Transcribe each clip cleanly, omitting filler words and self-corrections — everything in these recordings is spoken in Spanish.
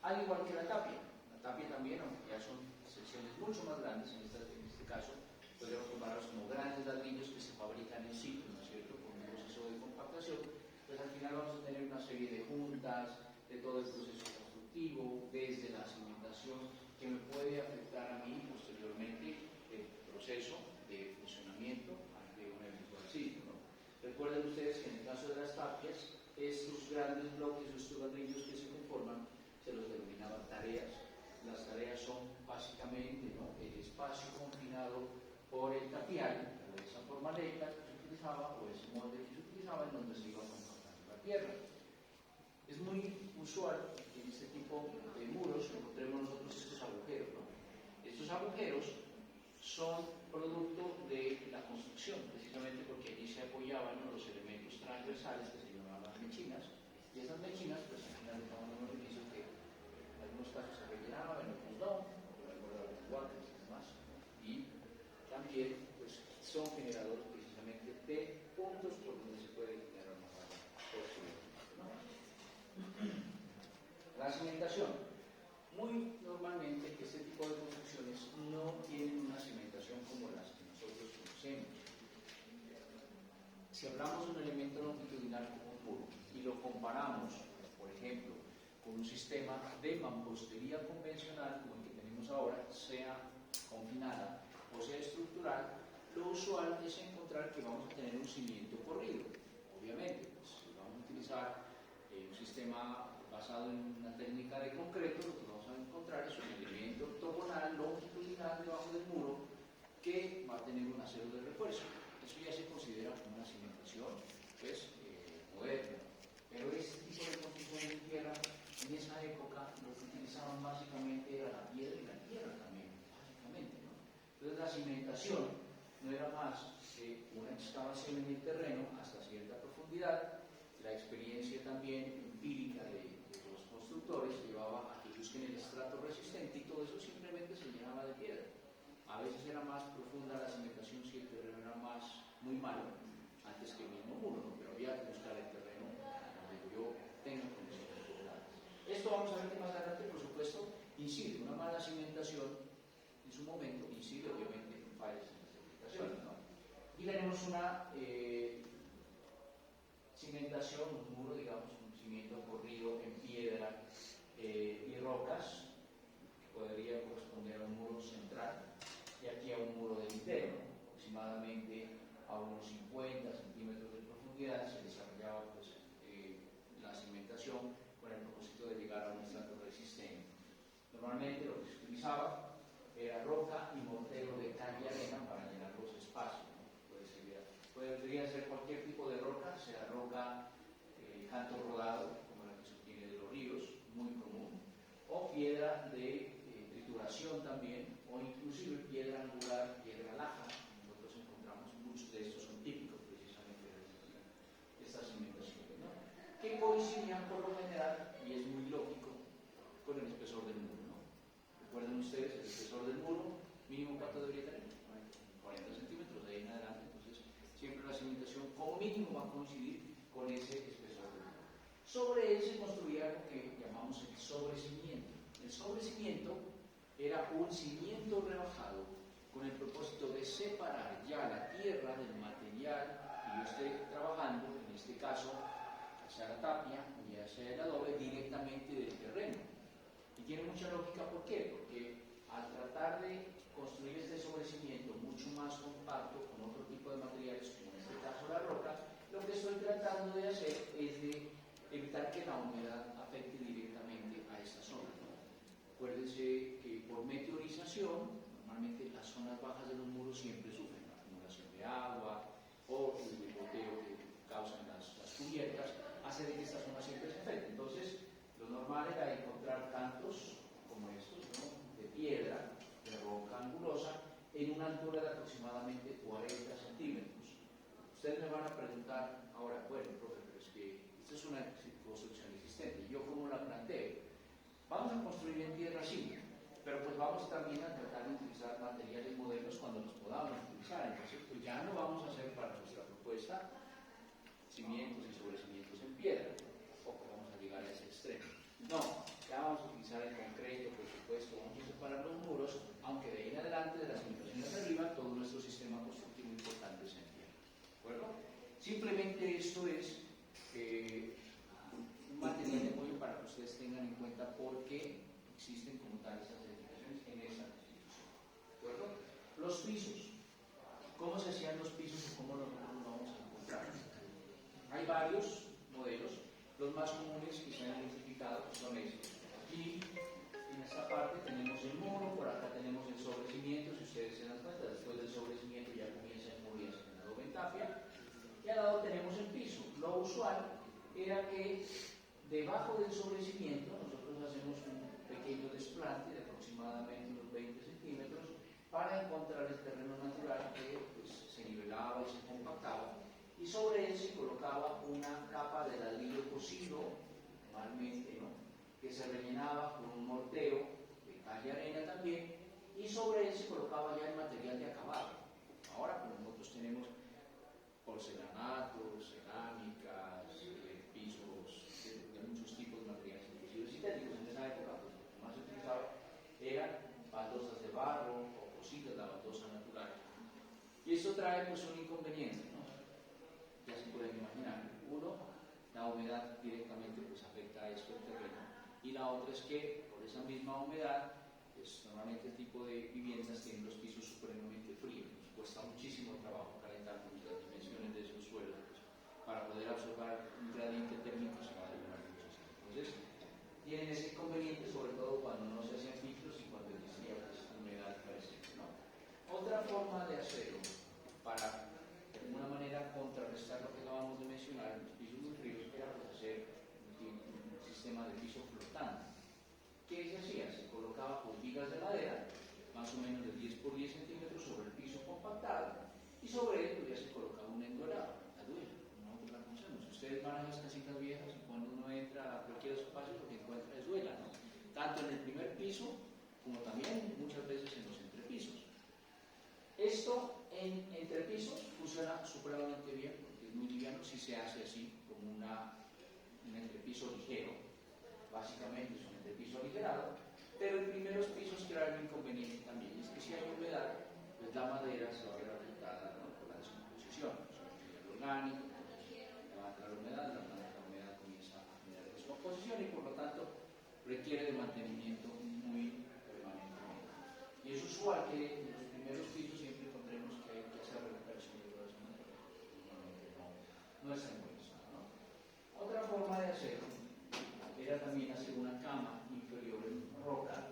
al igual que la tapia. La tapia también, aunque ya son secciones mucho más grandes, en este caso, podríamos compararlos como grandes ladrillos que se fabrican en sitio, ¿no es cierto?, con un proceso de compactación. Pues al final vamos a tener una serie de juntas, de todo el proceso constructivo, desde la cimentación, que me puede afectar a mí posteriormente el proceso de funcionamiento ante un eventual sismo, ¿no? Recuerden ustedes que en el caso de las tapias, estos grandes bloques, estos ladrillos que se conforman, se los denominaban tareas. Las tareas son básicamente, ¿no?, el espacio confinado por el tapial, o esa forma recta que se utilizaba, o ese molde que se utilizaba, en donde se iba compactando la tierra. Es muy usual que en este tipo de muros encontremos nosotros estos agujeros, ¿no? Estos agujeros son producto de la construcción, precisamente porque allí se apoyaban, ¿no?, los elementos transversales que se llamaban mechinas, y esas mechinas, pues al final estaban en un edificio que en algunos casos se rellenaban, en otros no, por algunos de los guantes y demás, y también pues son generadores precisamente de puntos por donde se puede generar una falla posteriormente, ¿no? La cimentación. Muy normalmente este tipo de construcciones no tienen una cimentación como las que nosotros conocemos. Si hablamos de un elemento longitudinal como un muro y lo comparamos, por ejemplo, con un sistema de mampostería convencional como el que tenemos ahora, sea confinada o sea estructural, lo usual es encontrar que vamos a tener un cimiento corrido. Obviamente, pues, si vamos a utilizar un sistema basado en una técnica de concreto, lo que vamos a encontrar es un elemento ortogonal longitudinal debajo del muro que va a tener un acero de refuerzo. Eso ya se considera como una cimentación pues, moderna. Pero este tipo de construcción de tierra, en esa época, lo que utilizaban básicamente era la piedra y la tierra también, básicamente, ¿no? Entonces la cimentación no era más que una excavación en el terreno hasta cierta profundidad. La experiencia también empírica de los constructores llevaba a que busquen el estrato resistente y todo eso simplemente se llenaba de piedra. A veces era más profunda la cimentación si el terreno era muy malo, antes que el mismo muro, ¿no? Pero había que buscar el terreno donde yo tenga condiciones regulares. Esto vamos a ver que más adelante, por supuesto, incide. Una mala cimentación en su momento incide obviamente en fallas en las edificaciones, ¿no? Y tenemos una cimentación, un muro, digamos, un cimiento corrido en piedra y rocas, que podría corresponder a un muro central, y aquí a un muro del interno, aproximadamente a unos 50 centímetros de profundidad. Se desarrollaba pues, la cimentación con el propósito de llegar a un estrato resistente. Normalmente lo que se utilizaba era roca y mortero de cal y arena para llenar los espacios, ¿no? Podría ser cualquier tipo de roca, sea roca canto rodado, como la que se obtiene de los ríos, muy común, o piedra de trituración también, o inclusive piedra angular, piedra laja. Nosotros encontramos muchos de estos, son típicos precisamente de estas cimentaciones, ¿no?, que coincidían por lo general, y es muy lógico, con el espesor del muro, ¿no? Recuerden ustedes, el espesor del muro, mínimo ¿cuánto debería tener? 40 centímetros, de ahí en adelante. Entonces, siempre la cimentación como mínimo va a coincidir con ese espesor del muro. Sobre él se construía lo que llamamos el sobrecimiento. El sobrecimiento era un cimiento rebajado con el propósito de separar ya la tierra del material que yo esté trabajando, en este caso, ya sea la tapia o ya sea el adobe, directamente del terreno. Y tiene mucha lógica, ¿por qué? Porque al tratar de construir este sobrecimiento mucho más compacto con otro tipo de materiales, como en este caso la roca, lo que estoy tratando de hacer es de evitar que la humedad afecte directamente a esta zona, ¿no? Acuérdense que por meteorización, normalmente las zonas bajas de los muros siempre sufren la acumulación de agua o el goteo que causan las cubiertas, hace de que esta zona siempre se afecte. Entonces, lo normal era encontrar cantos como estos, ¿no?, de piedra, de roca angulosa, en una altura de aproximadamente 40 centímetros. Ustedes me van a preguntar ahora, bueno, profe, pero es que esta es una construcción existente, ¿yo cómo la planteo? Vamos a construir en tierra, sí, pero pues vamos también a tratar de utilizar materiales modernos cuando los podamos utilizar. Entonces, pues ya no vamos a hacer para nuestra propuesta cimientos y sobrecimientos en piedra, tampoco vamos a llegar a ese extremo. No, ya vamos a utilizar acuerdo? Simplemente esto es un material de apoyo para que ustedes tengan en cuenta por qué existen como tal esas certificaciones en esa institución, ¿de acuerdo? Los pisos. ¿Cómo se hacían los pisos y cómo nosotros los vamos a encontrar? Hay varios modelos. Los más comunes que se han identificado son estos. Aquí, en esta parte, tenemos el muro, por acá tenemos el sobrecimiento. Si ustedes se dan cuenta, después del sobrecimiento ya comienza el muro y el adobe en tapia. Y al lado tenemos el piso. Lo usual era que debajo del sobrecimiento nosotros hacemos un pequeño desplante de aproximadamente unos 20 centímetros para encontrar el terreno natural que pues, se nivelaba y se compactaba, y sobre él se colocaba una capa de ladrillo cocido, normalmente, ¿no?, que se rellenaba con un mortero de cal y arena también, y sobre él se colocaba ya el material de acabado. Ahora, pues, nosotros tenemos porcelanatos, cerámicas, pisos de muchos tipos de materiales, inclusive sintéticos. En esa época, pues, lo que más se utilizaba eran baldosas de barro o cositas, la baldosa natural. Y esto trae pues un inconveniente, ¿no? Ya se pueden imaginar. Uno, la humedad directamente pues afecta a esto el terreno, y la otra es que por esa misma humedad, pues normalmente el tipo de viviendas tienen los pisos supremamente fríos. Nos cuesta muchísimo trabajo calentar las dimensiones de esos suelos, pues, para poder absorber un gradiente térmico se va a demorar muchísimo. Entonces, tienen ese inconveniente, sobre todo cuando no se hacían filtros y cuando existía pues, humedad presente, ¿no? Otra forma de hacerlo para de alguna manera contrarrestar lo que acabamos de mencionar en los pisos muy fríos era pues, hacer un sistema de piso flotante. ¿Qué se hacía? Se colocaba con vigas de madera, más o menos de 10 por 10 centímetros sobre el piso compactado, y sobre él pues, ya se colocaba un endorado, la duela, nosotros la conocemos. Ustedes van a las casitas viejas y cuando uno entra a cualquier espacio lo que encuentra es duela, ¿no? Tanto en el primer piso como también muchas veces en los entrepisos. Esto en entrepisos funciona supremamente bien porque es muy liviano si se hace así, como un entrepiso ligero. Básicamente es un entrepiso aligerado, pero en primeros pisos trae un inconveniente también, es que si hay humedad, pues la madera se va a ver afectada, ¿no?, por la descomposición, o sea, el orgánico, levanta la humedad comienza a generar descomposición y por lo tanto requiere de mantenimiento muy permanentemente. Y es usual que en los primeros pisos siempre encontremos que hay que hacer recuperación de todas las maneras. Normalmente no es tan bueno, ¿no? Otra forma de hacerlo era también hacer una cama inferior en roca,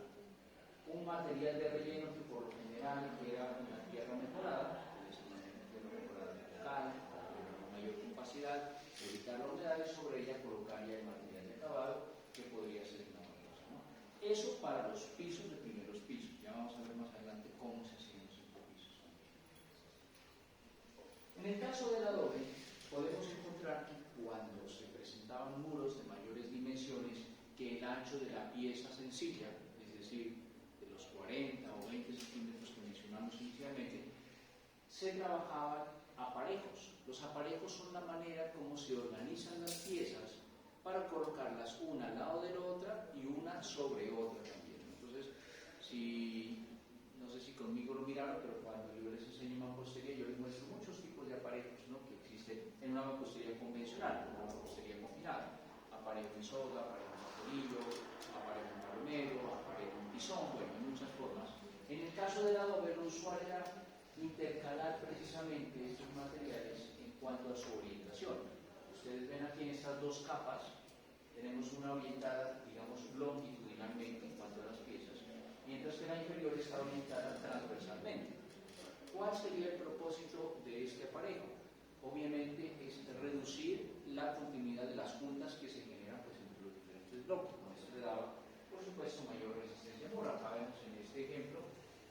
un material de relleno que por lo general era una tierra mejorada, de cal, con mayor capacidad, evitar la humedad, y sobre ella colocaría el material de acabado que podría ser una baldosa, ¿no? Eso para los pisos de primeros pisos. Ya vamos a ver más adelante cómo se hacían los pisos. En el caso del adobe, podemos encontrar que cuando se presentaban muros de mayores dimensiones que el ancho de la pieza sencilla, es decir, de los 40 o 20 centímetros que mencionamos inicialmente, se trabajaban aparejos. Los aparejos son la manera como se organizan las piezas para colocarlas una al lado de la otra y una sobre otra también. Entonces, no sé si conmigo lo miraron, pero cuando yo les enseño mampostería, yo les muestro muchos tipos de aparejos, ¿no?, que existen en una mampostería convencional, una mampostería combinada. Aparejo en soga, aparejo en papelillo, aparejo en palomero, aparejo en pisón, bueno, hay muchas formas. En el caso del adobe, lo usual era intercalar precisamente estos materiales en cuanto a su orientación. Ustedes ven aquí en estas dos capas, tenemos una orientada, digamos, longitudinalmente en cuanto a las piezas, mientras que la inferior está orientada transversalmente. ¿Cuál sería el propósito de este aparejo? Obviamente es reducir la continuidad de las juntas que se generan pues, entre los diferentes bloques. Con esto le daba, por supuesto, mayor resistencia. Por acá vemos en este ejemplo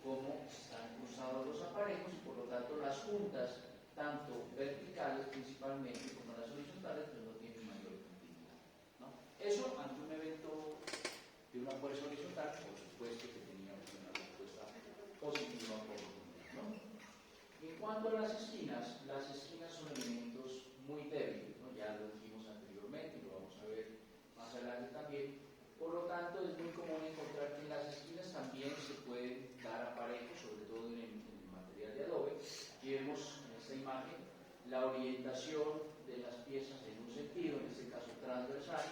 cómo están cruzados los aparejos y por lo tanto las juntas, tanto verticales principalmente como las horizontales, pues no tienen mayor continuidad, ¿no? Eso ante un evento de una fuerza horizontal, por supuesto que tenía una respuesta positiva por ¿no? En cuanto a las esquinas son elementos muy débiles, ¿no? Ya lo dijimos anteriormente y lo vamos a ver más adelante también. Por lo tanto, es muy común encontrar que en las esquinas también se pueden dar aparejos, sobre todo en el material de adobe. Aquí vemos en esta imagen la orientación de las piezas en un sentido, en este caso transversal,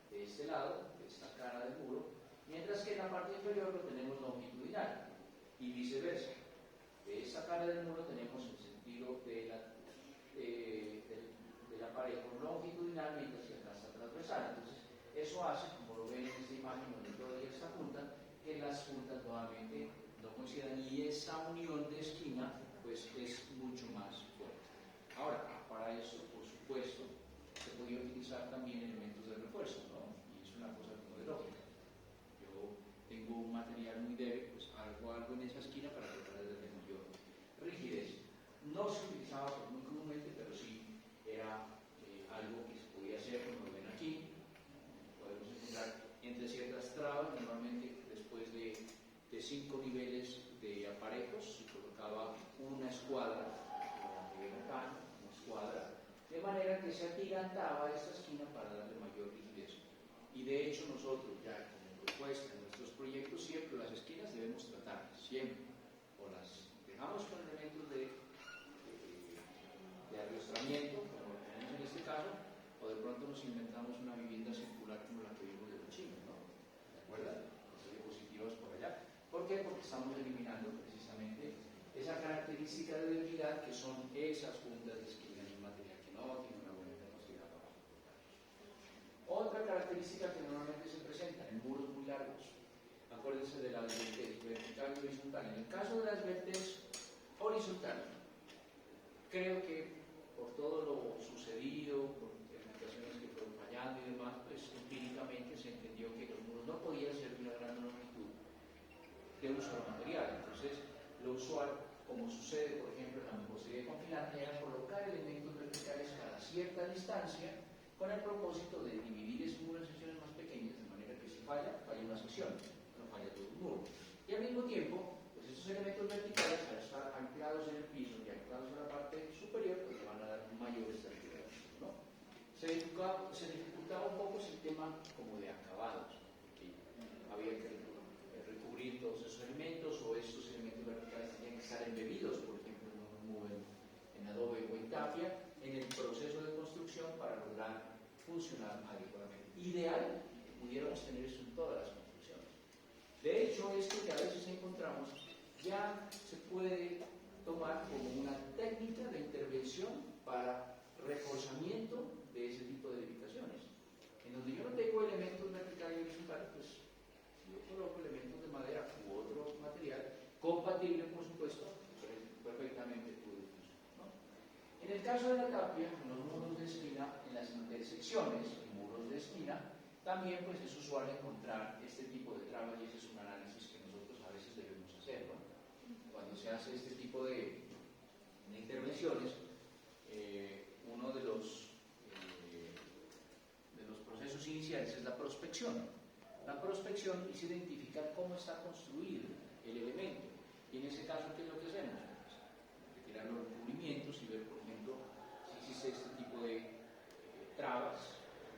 de este lado, de esta cara del muro, mientras que en la parte inferior lo tenemos longitudinal, y viceversa. De esta cara del muro tenemos el sentido del aparejo longitudinal, mientras que acá está transversal. Entonces, eso hace, como lo ven en esta imagen donde todavía está junta, que las puntas nuevamente no coincidan y esa unión de esquina pues es mucho más fuerte. Ahora, para eso, por supuesto, se podía utilizar también elementos de refuerzo, ¿no? Y es una cosa como de lógica. Yo tengo un material muy débil, pues hago algo en esa esquina para tratar de tener mayor rigidez. No se utilizaba pues, muy comúnmente, pero sí era algo que se podía hacer, como ven aquí. Podemos encontrar entre ciertas trabas, normalmente después de 5 niveles de aparejos, se colocaba una escuadra, una escuadra, de manera que se atirantaba esta esquina para darle mayor rigidez. Y de hecho nosotros ya como propuesta en nuestros proyectos siempre las esquinas debemos tratarlas, siempre, o las dejamos con elementos de arrastramiento, como lo tenemos en este caso, o de pronto nos inventamos una vivienda circular como la que vimos de los chinos, ¿no? ¿De acuerdo? Con diapositivas por allá. ¿Por qué? Porque estamos eliminando precisamente esa característica de debilidad que son esas puntas de esquina en un material que no tiene una buena velocidad para soportar. Otra característica que normalmente se presenta en muros muy largos, acuérdense de la vertical y horizontal. En el caso de las vertes horizontales, creo que por todo lo sucedido, por interpretaciones que fueron fallando y demás, pues empíricamente se entendió que los muros no podían ser de una gran longitud de un solo material. Entonces, lo usual, como sucede, por ejemplo, en la mampostería confinante, era colocar elementos verticales cada cierta distancia con el propósito de dividir ese muro en secciones más pequeñas, de manera que si falla, falla una sección, no falla todo el muro. Y al mismo tiempo, pues estos elementos verticales, al estar anclados en el piso y anclados en la parte superior, pues le van a dar mayor estabilidad, ¿no? Se dificultaba un poco ese tema como de acabados, porque había que recubrir todos esos elementos, o estos elementos verticales tenían que estar embebidos, por ejemplo, en un muro en adobe o en tapia, en el proceso de construcción para lograr funcionar adecuadamente. Ideal que pudiéramos tener eso en todas las construcciones. De hecho, esto que a veces encontramos ya se puede tomar como una técnica de intervención para reforzamiento de ese tipo de edificaciones. En donde yo no tengo elementos verticales y horizontales, pues yo coloco elementos de madera u otro material compatible, por supuesto, perfectamente puede funcionar, ¿no? En el caso de la tapia, en los muros de esquina, en las intersecciones, en muros de esquina, también pues es usual encontrar este tipo de trabas, y ese es un análisis que nosotros a veces debemos hacer, ¿no? Cuando se hace este tipo de intervenciones, uno de los procesos iniciales es la prospección. La prospección es identificar cómo está construido el elemento. Y en ese caso, ¿qué es lo que hacemos? Retirar los recubrimientos y ver, por ejemplo, si existe este tipo de trabas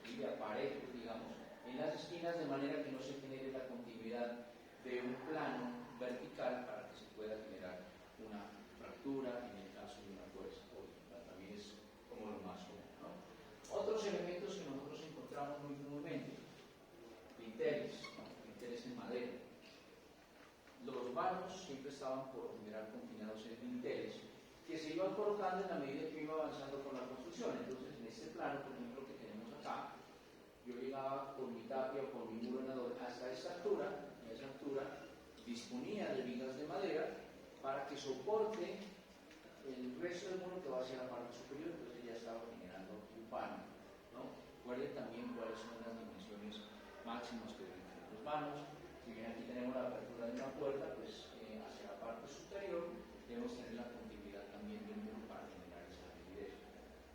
y de aparejos, digamos, en las esquinas, de manera que no se genere la continuidad de un plano vertical para que se pueda generar una fractura en el caso de una fuerza horizontal. También es como lo más común, ¿no? Otros elementos que nosotros encontramos muy comúnmente: dinteles, ¿no? Dinteles en madera. Los vanos siempre estaban por lo general confinados en dinteles que se iban colocando en la medida que iba avanzando con la construcción. Entonces, en este plano, por ejemplo, que tenemos acá, yo llegaba con mi tapia o con mi muro en adobe hasta esta altura. En esa altura disponía de vigas de madera para que soporte el resto del muro que va hacia la parte superior. Entonces ya estaba generando un vano, ¿no? Recuerden también cuáles son las dimensiones máximas que requieren los vanos. Si bien aquí tenemos la apertura de una puerta, pues hacia la parte superior debemos tener la continuidad también del muro para generar esa rigidez.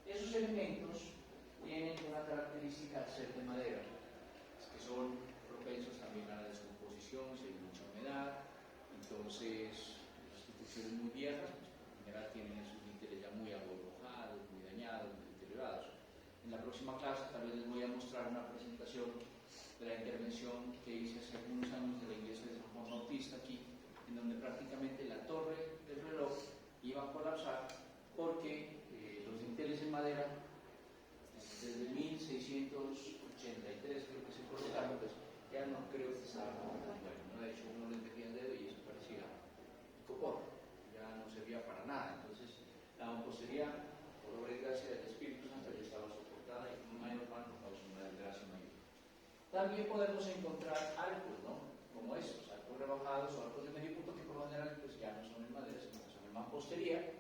Esos elementos tienen una característica al ser de madera, es que son propensos también a la descomposición si hay mucha humedad. Entonces, las construcciones muy viejas, pues, en general tienen esos dinteles ya muy aborrojados, muy dañados, muy deteriorados. En la próxima clase tal vez les voy a mostrar una presentación de la intervención que hice hace algunos años de la iglesia de San Juan Bautista aquí, en donde prácticamente la torre del reloj iba a colapsar porque los dinteles en madera, desde 1683 creo que se colocaron, pues ya no creo que estaban bueno, ¿no? De hecho uno les metía el dedo y eso parecía copor, ya no servía para nada. Entonces la mampostería, por obra y gracia del Espíritu Santo, ya estaba soportada y menos mal por causa de una desgracia mayor. También podemos encontrar arcos, ¿no? Como estos, arcos rebajados o arcos de medio punto que por lo general pues ya no son en madera, sino que son en mampostería,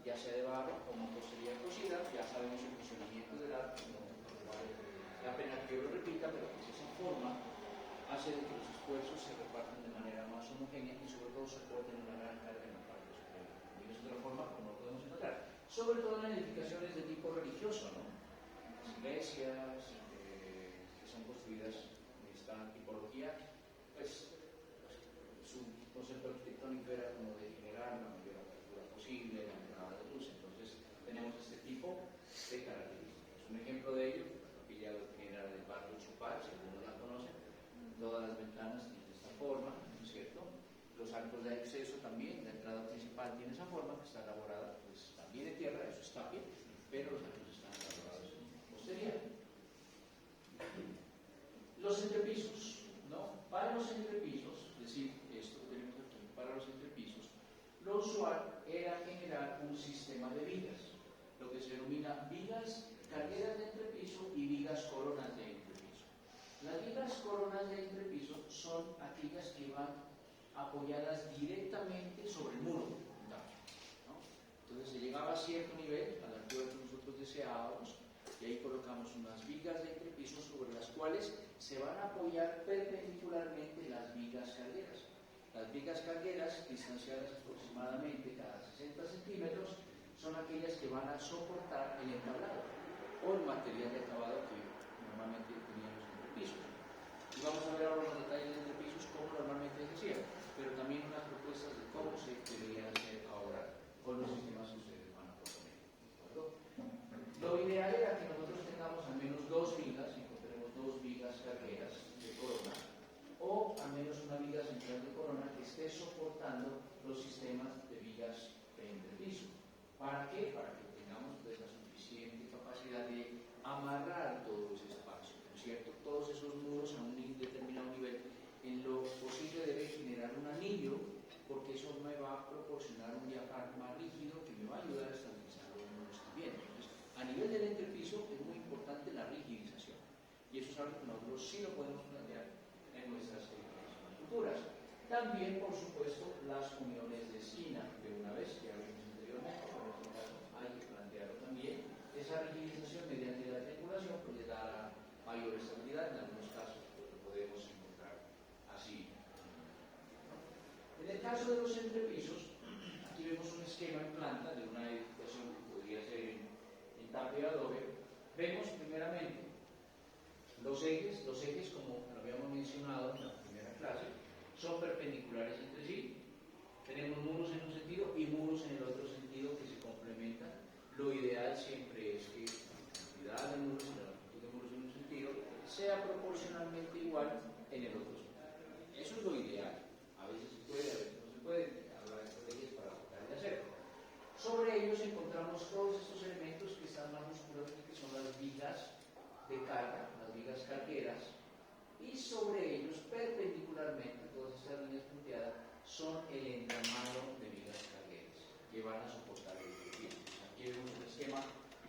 ya sea de barro o mampostería cocida. Ya sabemos el funcionamiento del arco, no vale la pena que yo lo repita, pero pues esa forma hace de que los esfuerzos se repartan de manera más homogénea y sobre todo soporten una gran carga en la parte superior. Y es otra forma como lo podemos encontrar, sobre todo en edificaciones de tipo religioso, ¿no? Las iglesias que son construidas en esta tipología, pues su concepto arquitectónico era como de generar la mayor apertura posible, la entrada de luz. Entonces tenemos este tipo de características. Un ejemplo de ello, la capilla general del barrio Chupar, si algunos la conocen, todas las ventanas tienen esta forma, ¿no es cierto? Los arcos de acceso también, la entrada principal tiene esa forma, que está elaborada pues también de tierra, eso está bien, pero los arcos están elaborados en mampostería. Los entrepisos, ¿no? Para los entrepisos, es decir, esto que tenemos aquí, para los entrepisos, lo usual era generar un sistema de vigas, lo que se denomina vigas cargueras de entrepiso y vigas coronas de entrepiso. Las vigas coronas de entrepiso son aquellas que van apoyadas directamente sobre el muro, ¿no? Entonces se llegaba a cierto nivel, a la altura que nosotros deseábamos, y ahí colocamos unas vigas de entrepiso sobre las cuales se van a apoyar perpendicularmente las vigas cargueras. Las vigas cargueras, distanciadas aproximadamente cada 60 centímetros, son aquellas que van a soportar el entablado o el material de acabado que normalmente tenían los entrepisos. Y vamos a ver ahora los detalles de entrepisos, cómo normalmente se hacían, pero también unas propuestas de cómo se deberían hacer ahora con los sistemas que ustedes van a proponer. ¿De acuerdo? Lo ideal era que nosotros tengamos al menos dos vigas, encontremos dos vigas cargueras de corona, o al menos una viga central de corona que esté soportando los sistemas de vigas de entrepiso. ¿Para qué? Para que tengamos pues, la suficiente capacidad de amarrar todo ese espacio, ¿no es cierto? Todos esos muros a un determinado nivel, en lo posible debe generar un anillo, porque eso me va a proporcionar un diafragma rígido que me va a ayudar a estabilizar los muros también. Entonces, a nivel del entrepiso es muy importante la rigidización, y eso es algo que nosotros sí lo podemos plantear en nuestras edificaciones futuras. También, por supuesto, las uniones de esquina, de una vez que hablamos anteriormente, pero en este caso hay que plantearlo también. Esa rigidización mediante la triangulación pues, le dará mayor estabilidad, en algunos casos pues, lo podemos encontrar así. En el caso de los entrepisos, aquí vemos un esquema en planta de una edificación que podría ser en tapia adobe. Vemos primeramente los ejes como lo habíamos mencionado en la primera clase, son perpendiculares entre sí. Tenemos muros en un sentido y muros en el otro sentido que se complementan. Lo ideal siempre es que la cantidad de muros y la longitud de muros en un sentido sea proporcionalmente igual en el otro sentido. Eso es lo ideal. A veces se puede, a veces no se puede. Habrá estrategias para tratar de hacerlo. Sobre ellos encontramos todos estos elementos que están más musculosos, que son las vigas de carga, las vigas cargueras, y sobre ellos, perpendicularmente, todas estas líneas punteadas, son el entramado de vigas cargueras que van a soportar el edificio. Aquí vemos un esquema,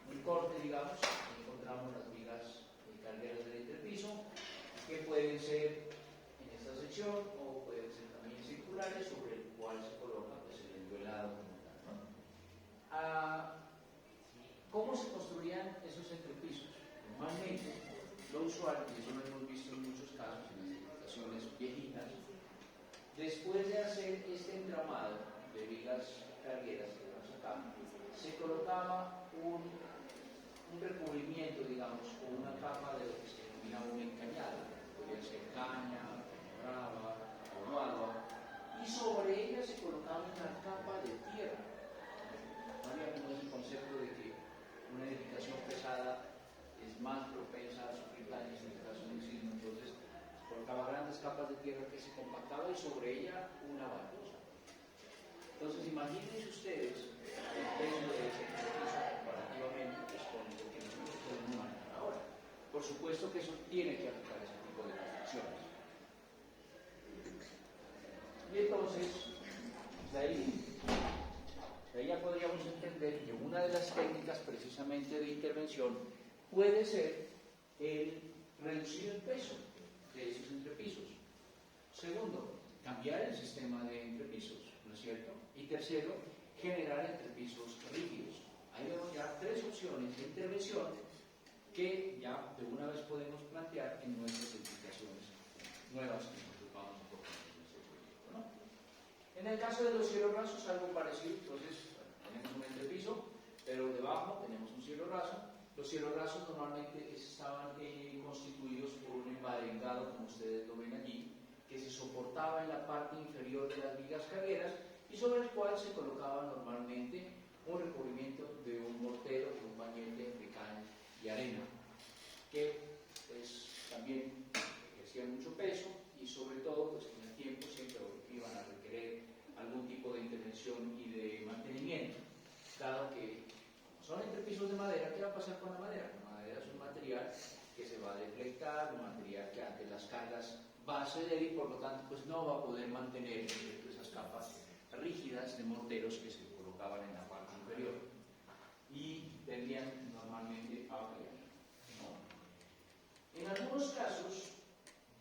un corte, digamos, encontramos las vigas cargueras del entrepiso, que pueden ser en esta sección o pueden ser también circulares, sobre el cual se coloca pues, el enduelado como tal, ¿no? ¿Cómo se construían esos entrepisos? Normalmente, lo usual, y eso lo hemos visto en muchos casos, en las edificaciones viejitas, después de hacer este entramado de vigas cargueras que vemos acá, se colocaba un recubrimiento, digamos, o una capa de lo que se denomina una encañada, podría ser caña, brava o agua, y sobre ella se colocaba una capa de tierra. Había como ese concepto de que una edificación pesada es más propensa a sufrir daños en el caso de un sismo, entonces colocaba grandes capas de tierra que se compactaba y sobre ella una baldosa. Entonces imagínense ustedes el peso de ese edificio para Por supuesto que eso tiene que afectar ese tipo de construcciones. Y entonces, de ahí ya podríamos entender que una de las técnicas precisamente de intervención puede ser el reducir el peso de esos entrepisos. Segundo, cambiar el sistema de entrepisos, ¿no es cierto? Y tercero, generar entrepisos rígidos. Ahí vemos ya tres opciones de intervención que ya de una vez podemos plantear en nuestras edificaciones nuevas que nosotros vamos a proponer en este proyecto, ¿no? En el caso de los cielos rasos, algo parecido. Entonces, tenemos un entrepiso, pero debajo tenemos un cielo raso. Los cielos rasos normalmente estaban constituidos por un embarengado, como ustedes lo ven allí, que se soportaba en la parte inferior de las vigas cargueras y sobre el cual se colocaba normalmente un recubrimiento de un mortero, de un bañete de cal y arena, que pues, también ejercía mucho peso y sobre todo pues, con el tiempo siempre iban a requerir algún tipo de intervención y de mantenimiento, dado que son entrepisos de madera. ¿Qué va a pasar con la madera? La madera es un material que se va a deflectar, un material que ante las cargas va a ceder y por lo tanto pues, no va a poder mantener esas capas rígidas de morteros que se colocaban en la parte inferior y tendrían normalmente a fallar, ¿no? En algunos casos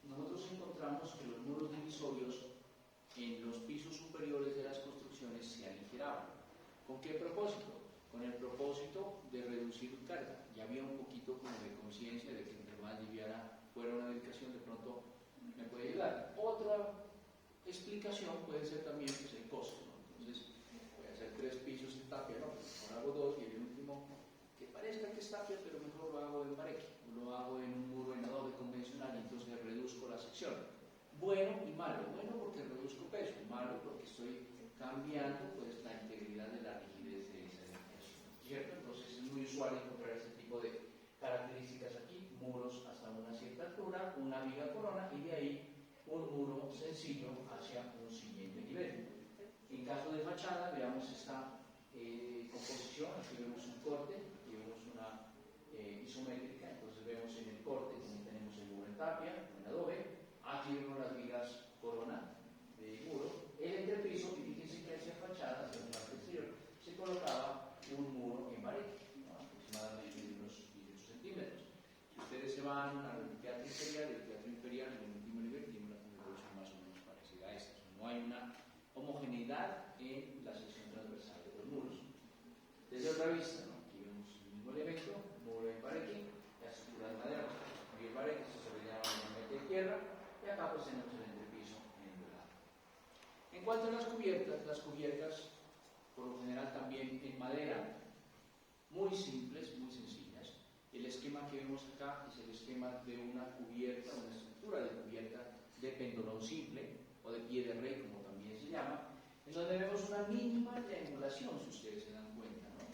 nosotros encontramos que los muros divisorios en los pisos superiores de las construcciones se aligeraban. ¿Con qué propósito? Con el propósito de reducir carga. Ya había un poquito como de conciencia de que entre más liviana fuera una edificación, de pronto me puede ayudar. Otra explicación puede ser también pues, el costo, ¿no? Entonces, voy a hacer 3 pisos en tapia, ¿no? Mejor hago 2 y el último, que parezca que es tapia, pero mejor lo hago en pareque, o lo hago en un muro en adobe convencional y entonces reduzco la sección. Bueno y malo. Bueno porque reduzco peso, malo porque estoy cambiando pues, la integridad de la rigidez de esa edificación, ¿cierto? Entonces es muy usual encontrar este tipo de características aquí, muros hasta una cierta altura, una viga corona y de ahí un muro sencillo hacia un siguiente nivel. En caso de fachada, veamos esta composición. Aquí vemos un corte, aquí vemos una isométrica. Entonces vemos en el corte también tenemos el muro en tapia, en adobe. Aquí vemos las vigas corona de muro. El entrepiso, y fíjense que hacia fachada, hacia la parte exterior, se colocaba un muro en pared, ¿no? Aproximadamente de unos 18 centímetros. Si ustedes se van al teatro imperial en el último nivel tiene una configuración más o menos parecida a esta. No hay una homogeneidad en la sección transversal de los muros. Desde otra vista, ¿no? Aquí vemos el mismo elemento, muro en pared, la estructura de madera, en pared, esto se le llama normalmente de tierra, y acá pues tenemos el entrepiso en el lado. En cuanto a las cubiertas por lo general también en madera, muy simples, muy sencillas. El esquema que vemos acá es el esquema de una cubierta, una estructura de cubierta de pendolón simple, o de pie de rey, como también se llama, en donde vemos una mínima triangulación, si ustedes se dan cuenta, ¿no?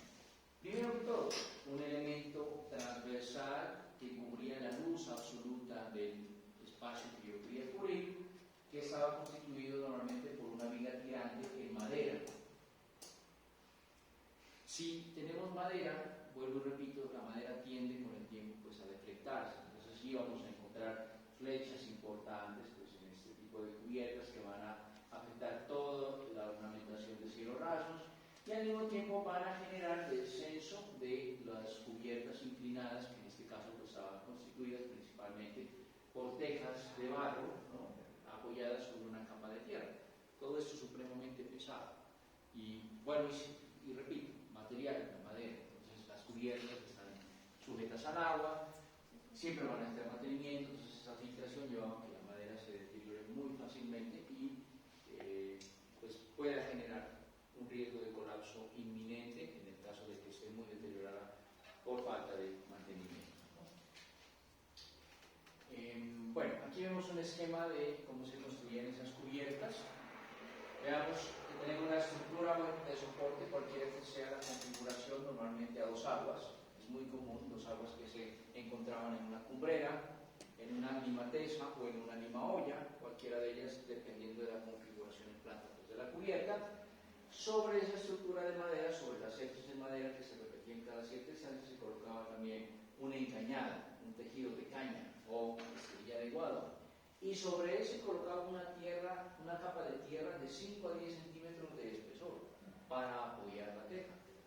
Primero que todo, un elemento transversal que cubría la luz absoluta del espacio que yo quería cubrir, que estaba constituido normalmente por una viga tirante en madera. Si tenemos madera, vuelvo y repito, la madera tiende con el tiempo pues, a deflectarse. Entonces sí vamos a encontrar flechas importantes pues, en este tipo de cubiertas que van a afectar toda la ornamentación de cielos rasos y al mismo tiempo van a generar descenso de las cubiertas inclinadas, que en este caso pues, estaban constituidas principalmente por tejas de barro, ¿no? Apoyadas sobre una capa de tierra. Todo esto es supremamente pesado. Y bueno, y repito, material, la madera. Entonces las cubiertas están sujetas al agua, siempre van a estar en mantenimiento, entonces esa filtración lleva a que la madera se deteriore muy fácilmente y pues pueda generar un riesgo de colapso inminente en el caso de que esté muy deteriorada por falta de mantenimiento, ¿no? Bueno, aquí vemos un esquema de cómo se construían esas cubiertas. Veamos que tenemos una estructura de soporte, cualquiera que sea la configuración, normalmente a 2 aguas. Es muy común 2 aguas que se encontraban en una cumbrera, en una limatesa o en una limaolla, cualquiera de ellas dependiendo de la configuración en planta pues, de la cubierta. Sobre esa estructura de madera, sobre las hechas de madera que se repetían cada 7 años, se colocaba también una encañada, un tejido de caña o esterilla de guado, y sobre él se colocaba una capa de tierra de 5 a 10 centímetros de espesor para apoyar la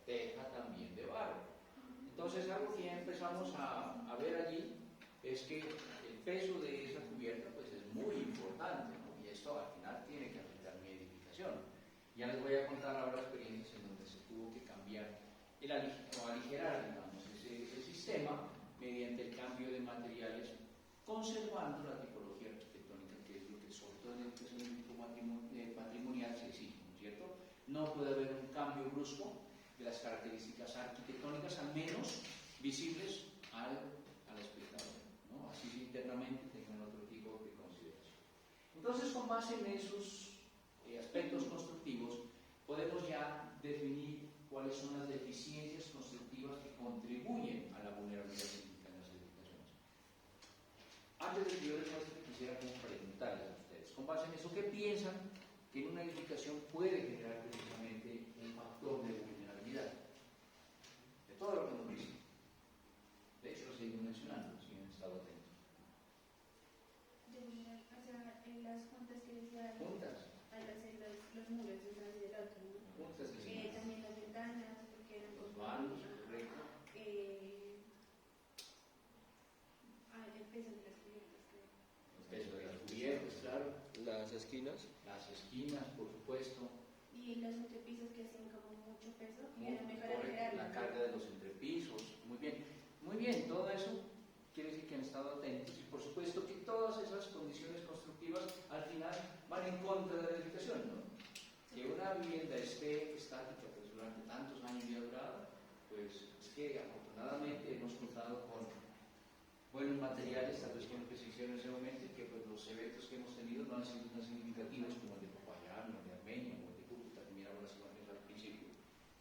teja también de barro. Entonces algo que ya empezamos a ver allí es que el peso de esa cubierta pues es muy importante, ¿no? Y esto al final tiene que afectar mi edificación. Ya les voy a contar ahora experiencias en donde se tuvo que cambiar o aligerar, digamos, ese sistema mediante el cambio de materiales, conservando la tipología arquitectónica, que es lo que sobre todo en el proceso patrimonial se exige, ¿no es cierto? No puede haber un cambio brusco de las características arquitectónicas, al menos visibles al espectador, ¿no? Así que internamente tengan otro tipo de consideración. Entonces, con base en esos aspectos constructivos, podemos ya definir cuáles son las deficiencias constructivas que contribuyen a la vulnerabilidad sísmica en las edificaciones. Antes de que yo les muestre, quisiera preguntarles a ustedes, con base en eso, ¿qué piensan que en una edificación puede generar precisamente un factor de vulnerabilidad? De todo lo que hemos visto. De hecho, lo seguimos mencionando, si han estado atentos. O sea, en las juntas que decía al hacer los muros de un lado y del otro, ¿no? Juntas de también las ventanas, porque eran los vanos, correcto. El peso de las cubiertas, creo. El peso de las cubiertas, claro. Las esquinas. Las esquinas, por supuesto. Y los entrepisos que hacían como mucho peso, que era mejor aligerarlo. La carga de los entrepisos, muy bien. Muy bien, todo eso quiere decir que han estado atentos y por supuesto que todas esas condiciones constructivas al final van en contra de la edificación, ¿no? Que una vivienda esté estática pues, durante tantos años y ha durado, pues es que afortunadamente hemos contado con buenos materiales, tal vez con lo que se hicieron en ese momento, y que pues, los eventos que hemos tenido no han sido tan significativos como el de Popayán, o el de Armenia, o el de Cúcuta, que miramos las imágenes al principio,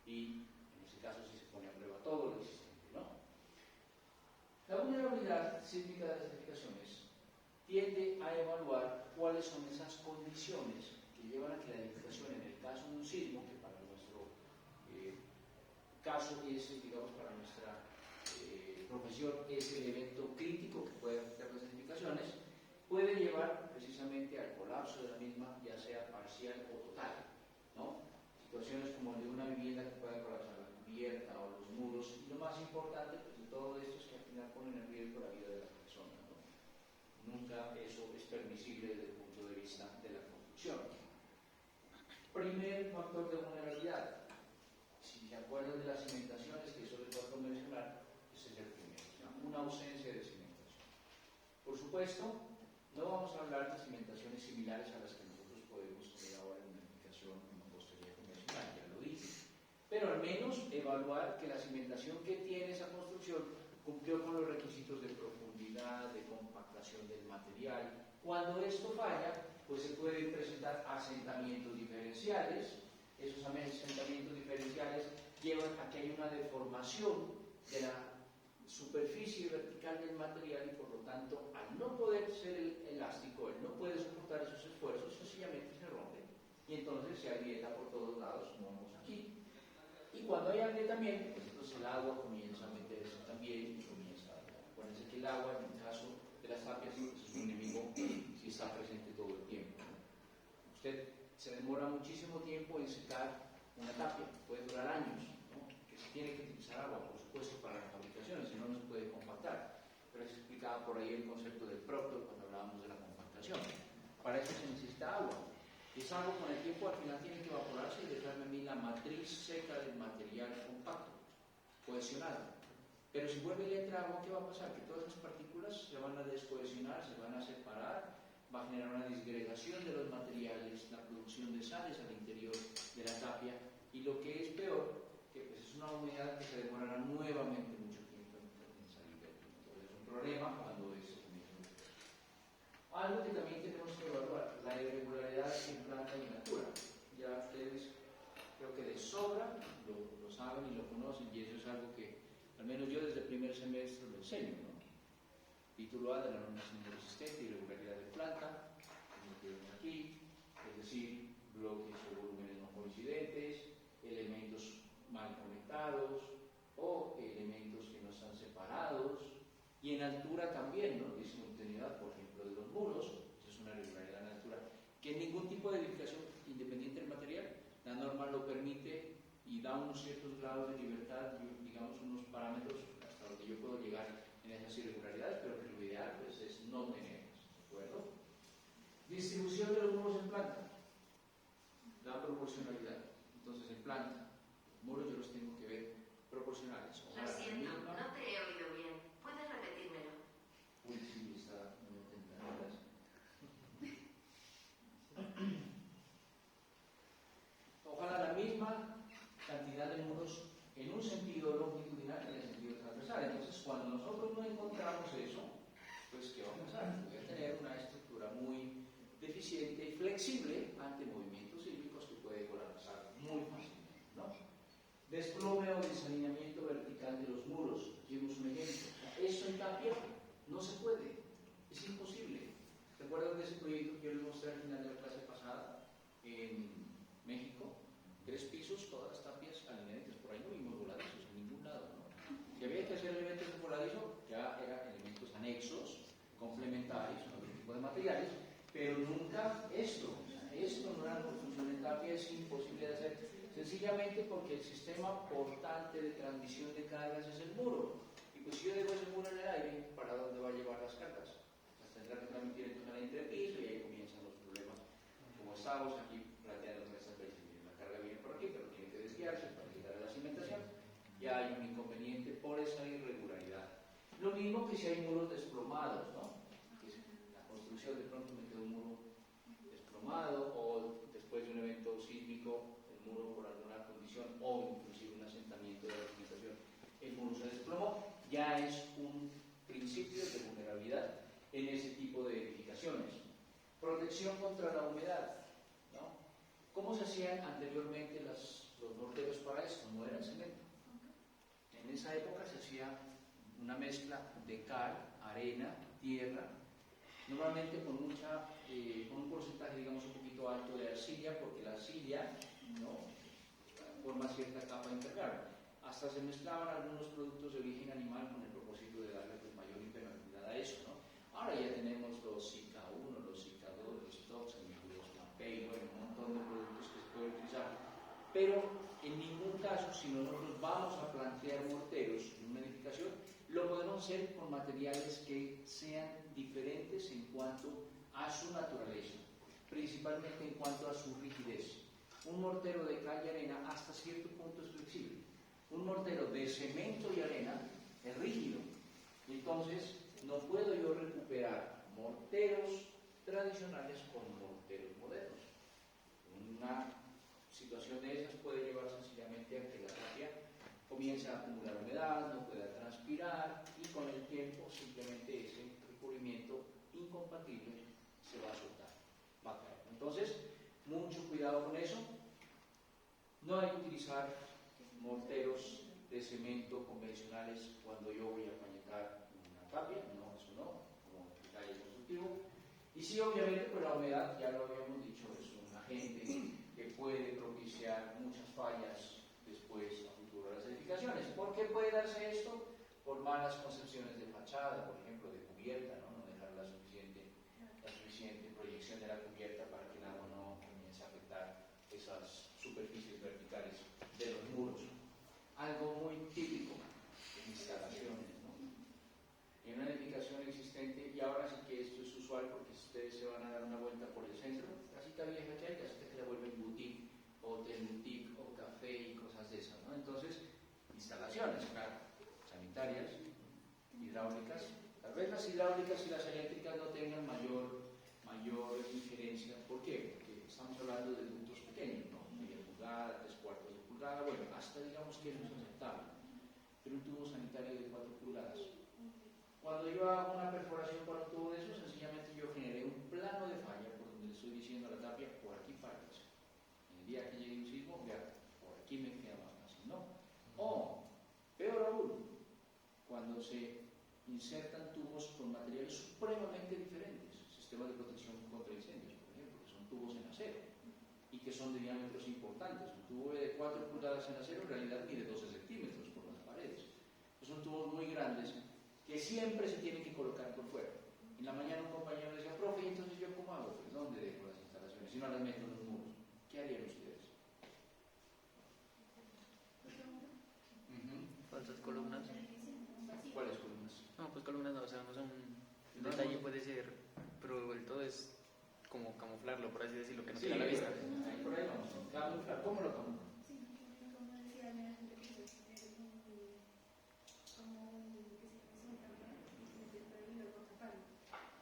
y en ese caso sí se pone a prueba todo lo existente, ¿no? La vulnerabilidad sísmica de las edificaciones tiende a evaluar cuáles son esas condiciones que llevan a que la edificación, en el caso de un sismo, que para nuestro caso es, digamos, para nuestra profesión, es el evento crítico que puede afectar las edificaciones, puede llevar precisamente al colapso de la misma, ya sea parcial o total, ¿no? Situaciones como el de una vivienda que pueda colapsar la cubierta o los muros, y lo más importante pues, de todo esto es que al final ponen en riesgo la vida de las personas, ¿no? Nunca eso es permisible desde el punto de vista de la construcción. Primer factor de vulnerabilidad. Si se acuerdan de las cimentaciones, que eso les voy a mencionar, ese es el primero, una ausencia de cimentación. Por supuesto, no vamos a hablar de cimentaciones similares a las que nosotros podemos tener ahora en una edificación en mampostería convencional, ya lo dije. Pero al menos evaluar que la cimentación que tiene esa construcción cumplió con los requisitos de profundidad, de compactación del material. Cuando esto falla, pues se pueden presentar asentamientos diferenciales. Esos asentamientos diferenciales llevan a que haya una deformación de la superficie vertical del material y por lo tanto, al no poder ser elástico, él no puede soportar esos esfuerzos, sencillamente se rompe y entonces se agrieta por todos lados, como vemos aquí. Y cuando hay agrietamiento, pues entonces el agua comienza a meterse también y comienza a... Acuérdense que el agua, en el caso de las tapias, pues es un enemigo si está presente todo el tiempo. Usted se demora muchísimo tiempo en secar una tapia, puede durar años, ¿no? Que se tiene que utilizar agua, por supuesto, para las fabricaciones, si no, no se puede compactar. Pero se explicaba por ahí el concepto del Proctor cuando hablábamos de la compactación. Para eso se necesita agua. Y esa agua con el tiempo al final tiene que evaporarse y dejarme a mí la matriz seca del material compacto, cohesionado. Pero si vuelve y le entra agua, ¿qué va a pasar? Que todas esas partículas se van a descohesionar, se van a separar, va a generar una disgregación de los materiales, la producción de sales al interior de la tapia, y lo que es peor, que pues es una humedad que se demorará nuevamente mucho tiempo en salir del tiempo. Entonces es un problema cuando eso comienza. Algo que también tenemos que evaluar, la irregularidad en planta y en altura. Ya ustedes creo que de sobra lo saben y lo conocen, y eso es algo que al menos yo desde el primer semestre lo enseño, ¿no? Título A de la normación resistente, irregularidad de planta, como que vemos aquí, es decir, bloques o volúmenes no coincidentes, elementos mal conectados o elementos que no están separados, en altura también, ¿no? Discontinuidad, por ejemplo, de los muros, es una irregularidad en altura, que en ningún tipo de edificación, independiente del material, la norma lo permite y da unos ciertos grados de libertad, digamos unos parámetros hasta donde yo puedo llegar en esas irregularidades, pero que lo ideal pues, es no tenerlas, ¿de acuerdo? Distribución de los muros en planta, la proporcionalidad. Entonces en planta, los muros yo los tengo que ver proporcionales. Lo siento, no te he oído bien. ¿Puedes repetírmelo? Uy, sí, está muy atenta. Ojalá la misma cantidad de muros en un sentido longitudinal y en el sentido transversal. Entonces, cuando nosotros no encontramos eso, pues ¿qué vamos a hacer? Voy a tener una estructura muy deficiente y flexible ante movimientos sísmicos que puede colapsar muy fácilmente, ¿no? Desplome o desalineamiento vertical de los muros. Vimos un ejemplo. Eso en tapia no se puede, es imposible. ¿Recuerdan de ese proyecto que yo les mostré al final de la clase pasada en México? 3 pisos, todas las tapias alineantes. Por ahí no vimos voladizos en ningún lado, ¿no? Si había que hacer elementos de voladizo, ya eran elementos anexos, complementarios, otro tipo de materiales, pero nunca esto. Esto en una construcción en tapia es imposible de hacer, sencillamente porque el sistema portante de transmisión de cargas es el muro. Y pues si yo dejo ese muro en el aire, ¿para dónde va a llevar las cargas? Las tendrá que transmitir entonces al entrepiso y ahí comienzan los problemas. Como estamos aquí planteando nuestras veces, la carga viene por aquí, pero tiene que desviarse para llegar a la cimentación. Ya hay un inconveniente por esa irregularidad. Lo mismo que si hay muros desplomados, ¿no? Que la construcción de pronto me quedó un muro desplomado o después de un evento sísmico el muro por alguna condición o inclusive un asentamiento de la cimentación el muro se desplomó, ya es un principio de vulnerabilidad en ese tipo de edificaciones. Protección contra la humedad, ¿no? ¿Cómo se hacían anteriormente los morteros para esto? No era cemento. En esa época se hacía una mezcla de cal, arena, tierra, normalmente con un porcentaje, digamos, un poquito alto de arcilla, porque la arcilla, ¿no?, forma cierta capa impermeable. Hasta se mezclaban algunos productos de origen animal con el propósito de darle pues, mayor impermeabilidad a eso, ¿no? Ahora ya tenemos los Zika 1, los Zika 2, los Toxin, los Mapei, bueno, un montón de productos que se pueden utilizar. Pero en ningún caso, si nosotros vamos a plantear morteros en una edificación, lo podemos hacer con materiales que sean diferentes en cuanto a su naturaleza, principalmente en cuanto a su rigidez. Un mortero de cal y arena hasta cierto punto es flexible. Un mortero de cemento y arena es rígido. Entonces, no puedo yo recuperar morteros tradicionales con morteros modernos. Una situación de esas puede llevar sencillamente a que la tapia comience a acumular humedad, no pueda transpirar y con el tiempo simplemente ese recubrimiento incompatible se va a soltar, va a caer. Entonces, mucho cuidado con eso. No hay que utilizar morteros de cemento convencionales cuando yo voy a pañetar una tapia, no, eso no, como detalle constructivo. Y sí, obviamente, pues la humedad, ya lo habíamos dicho, es un agente que puede propiciar muchas fallas después a futuro de las edificaciones. ¿Por qué puede darse esto? Por malas concepciones de fachada, por ejemplo, de cubierta, ¿no? No dejar la suficiente proyección de la cubierta para que el agua no comience a afectar esas superficies verticales de los muros. Algo muy típico en instalaciones, ¿no? En una edificación existente, y ahora sí que esto es usual porque ustedes se van a dar una vuelta por el centro, casita vieja que hay, casita que la vuelven boutique, hotel boutique o café y cosas de esas, ¿no? Entonces, instalaciones, claro, sanitarias, hidráulicas, tal vez las hidráulicas y las eléctricas no tengan mayor injerencia. ¿Por qué? Porque estamos hablando de ductos pequeños, ¿no? Media pulgada, 3/4 de pulgada, bueno, hasta digamos que eso es aceptable. Pero un tubo sanitario de 4 pulgadas. Cuando yo hago una perforación para un tubo de eso, sencillamente yo generé un plano de falla por donde le estoy diciendo a la tapia, por aquí partes. En el día que llegue un sismo, vea, por aquí me queda más fácil, ¿no? O, peor aún, cuando se insertan tubos con materiales supremamente diferentes, sistemas de protección contra incendios, por ejemplo, que son tubos en acero y que son de diámetros importantes. Un tubo de 4 pulgadas en acero en realidad mide 12 centímetros por las paredes. Pues son tubos muy grandes que siempre se tienen que colocar por fuera. En la mañana un compañero me decía, profe, ¿y entonces yo cómo hago? Pues, ¿dónde dejo las instalaciones? Si no las meto en los muros. ¿Qué harían ustedes? Falsas columnas. ¿Cuáles columnas? No, pues columnas no, o sea, no son. El detalle puede ser, pero el todo es como camuflarlo, por así decirlo, que no queda a la vista. Ahí por ahí vamos. Camuflar. ¿Cómo lo camuflan? Como decía, me hacen de pisos, como que se me luego taparlo.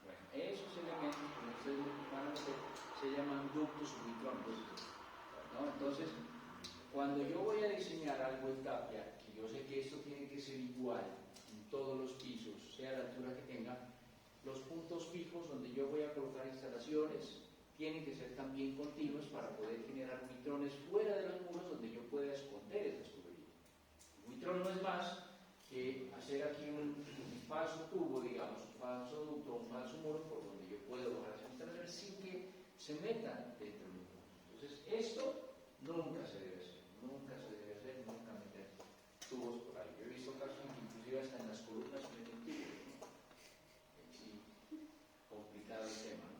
Bueno, esos elementos que ustedes van a hacer se llaman ductos subitrónicos, ¿no? Entonces, cuando yo voy a diseñar algo en tapia, que yo sé que esto tiene que ser igual en todos los pisos, sea la altura que tenga, los puntos fijos donde yo voy a colocar instalaciones tienen que ser también continuos para poder generar vitrones fuera de los muros donde yo pueda esconder esas tuberías. Un vitrón no es más que hacer aquí un falso tubo, digamos, un falso ducto, un falso muro por donde yo puedo bajar esas instalaciones sin que se metan dentro de los muros. Entonces, esto nunca se debe hacer, nunca meter tubos por ahí. Yo he visto casos en que inclusive hasta en las columnas meten tubos, ¿no? Sí, complicado el tema, ¿no?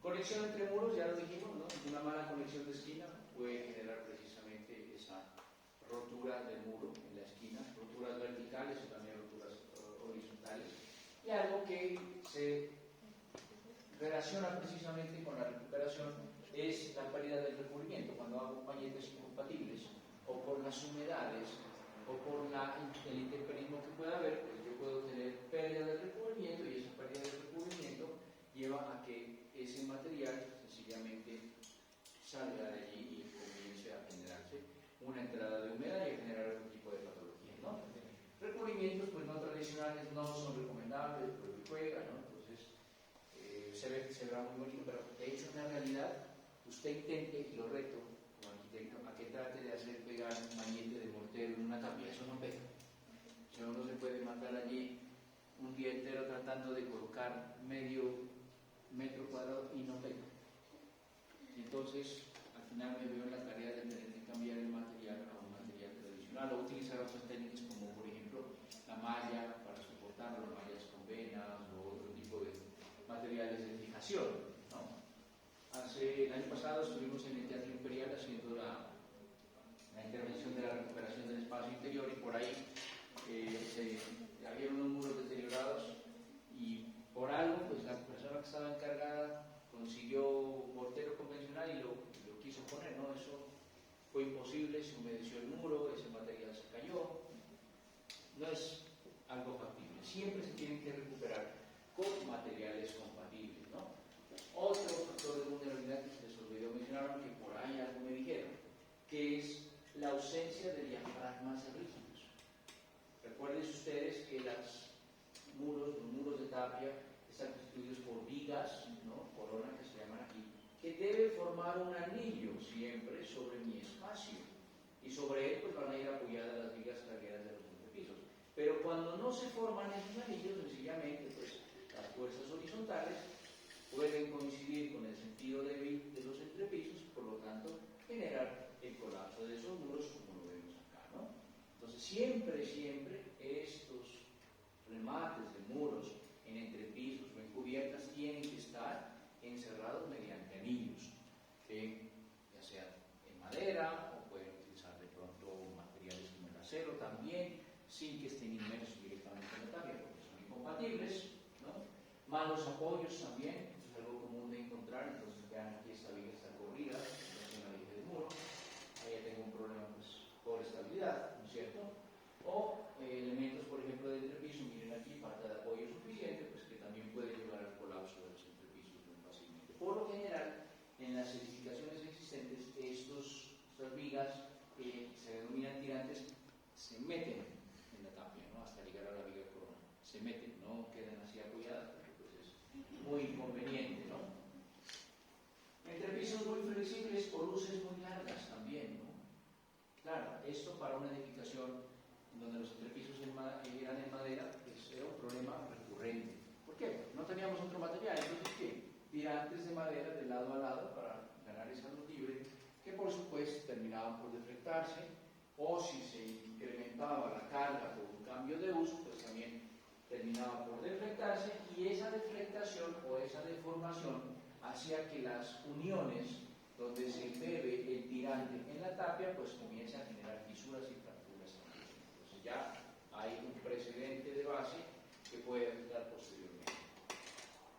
Conexión entre muros, ya lo dijimos, ¿no? Una mala conexión de esquina puede generar precisamente esa rotura del muro en la esquina, roturas verticales o también roturas horizontales. Y algo que se relaciona precisamente con la recuperación es la pérdida del recubrimiento. Cuando hago pañetes incompatibles o por las humedades o por el intemperismo que pueda haber, pues yo puedo tener pérdida del recubrimiento y esa pérdida del recubrimiento lleva a que ese material sencillamente salga de allí y comience a generarse una entrada de humedad y a generar otro tipo de patologías, ¿no? Recubrimientos pues no tradicionales no son recomendables, pero que juegan, ¿no? Entonces se verá muy bonito, pero de hecho en la realidad usted intente, y lo reto como arquitecto, a que trate de hacer pegar un pañete de mortero en una tapia, eso no pega. Eso no se puede matar allí un día entero tratando de colocar medio metro cuadrado y no pega. Entonces, al final me veo en la tarea de tener que cambiar el material a un material tradicional o utilizar otras técnicas como, por ejemplo, la malla para soportarlo, mallas con venas o otro tipo de materiales de fijación, ¿no? El año pasado estuvimos en el Teatro Imperial haciendo la intervención de la recuperación del espacio interior y por ahí había unos muros deteriorados y por algo pues la persona que estaba encargada consiguió mortero convencional y lo quiso poner, ¿no? Eso fue imposible, se humedeció el muro, ese material se cayó, no es algo factible, siempre se tienen que recuperar con materiales compatibles, ¿no? Otro factor de vulnerabilidad que se les olvidó mencionar, que por ahí algo me dijeron, que es la ausencia de diafragmas rígidos. Recuerden ustedes que los muros de tapia están constituidos por vigas, ¿no? Corona que se llaman aquí, que debe formar un anillo siempre sobre mi espacio y sobre él pues van a ir apoyadas las vigas cargueras de los entrepisos. Pero cuando no se forman esos anillos, sencillamente pues las fuerzas horizontales pueden coincidir con el sentido débil de los entrepisos, por lo tanto generar el colapso de esos muros como lo vemos acá, ¿no? Entonces siempre estos remates de muros en entrepisos o en cubiertas tienen que estar encerrados mediante anillos, que ya sea en madera o pueden utilizar de pronto materiales como el acero también, sin que estén inmersos directamente en la tapia, porque son incompatibles, ¿no? Malos apoyos también, esto es algo común de encontrar. Entonces vean aquí esta viga está corrida, es una viga de muro, ahí ya tengo un problema pues, por estabilidad, ¿no es cierto? O elementos, por ejemplo, de entrepiso, miren aquí, falta de apoyo suficiente, pues que también puede llevar al colapso de los entrepisos muy fácilmente. Por lo general, en las edificaciones existentes, estas vigas que se denominan tirantes se meten en la tapia, ¿no? Hasta llegar a la viga corona. Se meten, no quedan así apoyadas, porque pues es muy inconveniente, ¿no? Entrepisos muy flexibles o luces muy largas también, ¿no? Claro, esto para una edificación donde los entrepisos eran en madera, pues era un problema recurrente. ¿Por qué? No teníamos otro material, entonces ¿qué? Tirantes de madera de lado a lado para ganar esa luz libre, que por supuesto terminaban por deflectarse, o si se incrementaba la carga por un cambio de uso, pues también terminaba por deflectarse y esa deflectación o esa deformación hacía que las uniones donde se embebe el tirante en la tapia pues comience a generar fisuras y fracturas. Entonces ya hay un precedente de base que puede afectar posteriormente.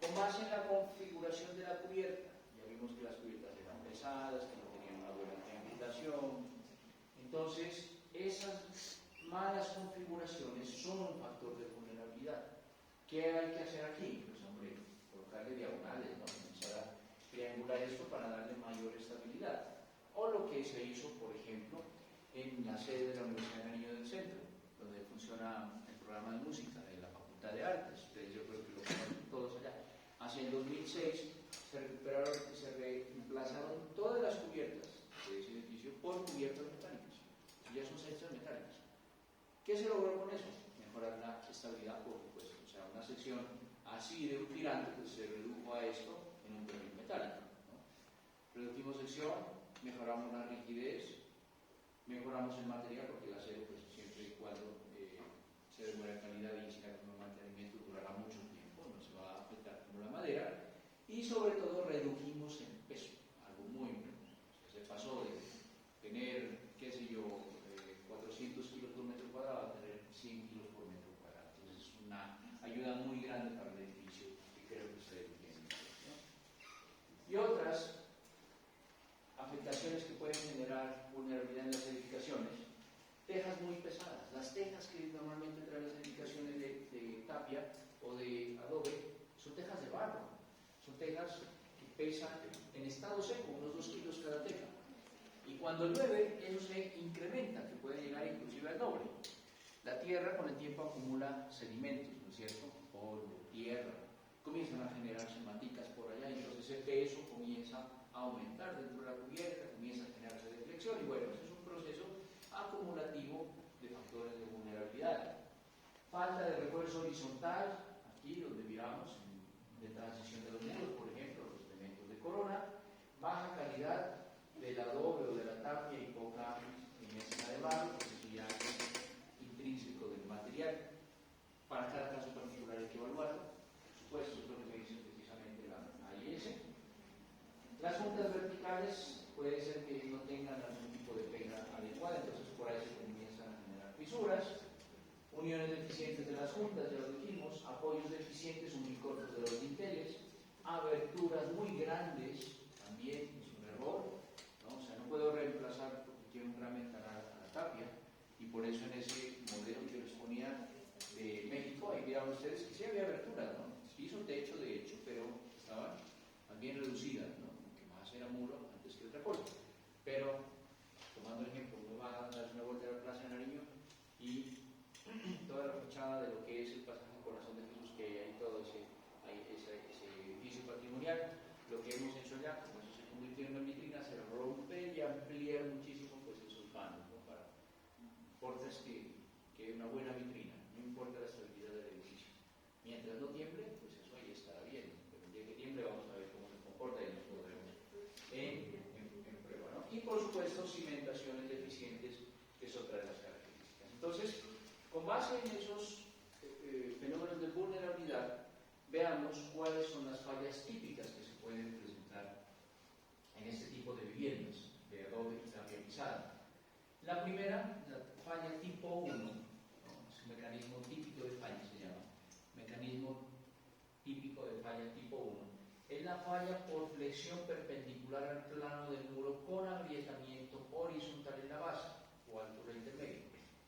Con base en la configuración de la cubierta, ya vimos que las cubiertas eran pesadas, que no tenían una buena triangulación. Entonces, esas malas configuraciones son un factor de vulnerabilidad. ¿Qué hay que hacer aquí? Pues hombre, colocarle diagonales, ¿no? Comenzar a triangular esto para darle mayor estabilidad. O lo que se hizo, por ejemplo, en la sede de la Universidad de Nariño del Centro, donde funciona el programa de música de la Facultad de Artes. Ustedes yo creo que lo conocen todos allá. Hacia el 2006 se recuperaron y se reemplazaron todas las cubiertas de ese edificio por cubiertas metálicas. Ya son secciones metálicas. ¿Qué se logró con eso? Mejorar la estabilidad, por supuesto. O sea, una sección así de un tirante pues, se redujo a esto en un perfil metálico, ¿no? Redujimos sección, mejoramos la rigidez, mejoramos el material, porque el acero, pues, siempre y cuando sea de buena calidad y siga con un mantenimiento, durará mucho tiempo, no se va a afectar como la madera, y sobre todo redujimos el peso, algo muy importante. O sea, se pasó de tener, qué sé yo, 400 kilos por metro cuadrado a tener 100 kilos por metro cuadrado. Entonces es una ayuda muy grande para el edificio que creo que ustedes entienden, ¿no? Y otras afectaciones que pueden generar vulnerabilidad en las edificaciones, tejas muy pesadas. Las tejas que normalmente traen las edificaciones de tapia o de adobe son tejas de barro, son tejas que pesan en estado seco unos 2 kilos cada teja. Y cuando llueve, eso se incrementa, que puede llegar inclusive al doble. La tierra con el tiempo acumula sedimentos, ¿no es cierto? Polvo, tierra, comienzan a generarse maticas por allá y entonces ese peso comienza a aumentar dentro de la cubierta, comienza a generarse deflexión y bueno, ese es un proceso acumulativo de factores de vulnerabilidad. Falta de refuerzo horizontal, aquí donde miramos, de transición de los muros, por ejemplo, los elementos de corona, baja calidad del adobe o de la tapia y poca mezcla de barro, porque eso ya es intrínseco del material. Para cada caso particular hay que evaluarlo. Por supuesto, es lo que me dice precisamente la AIS. Las juntas verticales puede ser que no tengan algún tipo de pega adecuada, entonces por ahí se comienzan a generar fisuras. Uniones deficientes de las juntas, ya lo dijimos. Apoyos deficientes, muy cortos de los dinteles. Aberturas muy grandes, también es un error, ¿no? O sea, no puedo reemplazar porque quiero un gran ventanal a la tapia, y por eso en ese modelo que les ponía de México, ahí vieron ustedes que sí había aberturas, ¿no? Sí hizo techo de hecho, pero estaban más bien reducidas, ¿no? Que más era muro antes que otra cosa. Pero, tomando el ejemplo, uno va a darse una vuelta a la Plaza de Nariño y toda la fachada de lo que es el pasaje Corazón de Jesús, que hay ahí todo ese edificio patrimonial, lo que hemos hecho allá, como eso se convirtió en una vitrina, se rompe y amplía muchísimo pues esos vanos, ¿no? Para importa es que es una buena vitrina, no importa la estabilidad del edificio. Mientras no tiemble, pues eso ahí estará bien, pero el día que tiemble vamos a ver cómo se comporta y nos podremos en prueba, ¿no? Y por supuesto cimentaciones deficientes, que es otra de las características. Entonces, con base en esos fenómenos de vulnerabilidad, veamos cuáles son las fallas típicas que se pueden presentar en este tipo de viviendas de adobe y tapia pisada. La primera, la falla tipo 1, ¿no? Es un mecanismo típico de falla, se llama. Mecanismo típico de falla tipo 1. Es la falla por flexión perpendicular al plano del muro con agrietamiento horizontal en la base o altura intermedia.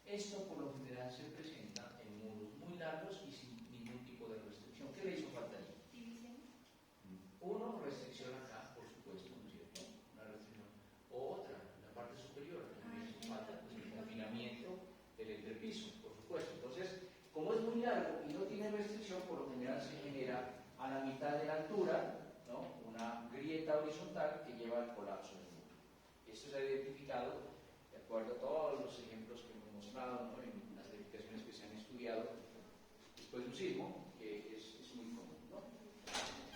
Esto por lo general se presenta en muros muy largos y sin ningún tipo de restricción. ¿Qué le hizo falta ahí? División. Uno, restricción acá, por supuesto, ¿no es cierto? Una restricción. O otra, en la parte superior, que le hizo falta pues, el confinamiento del entrepiso, por supuesto. Entonces, como es muy largo y no tiene restricción, por lo general se genera a la mitad de la altura, ¿no? Una grieta horizontal que lleva al colapso del muro. Esto se ha identificado de acuerdo a todos los ejemplos que hemos mostrado, ¿no? En las edificaciones que se han estudiado después de un sismo, que es muy común, ¿no?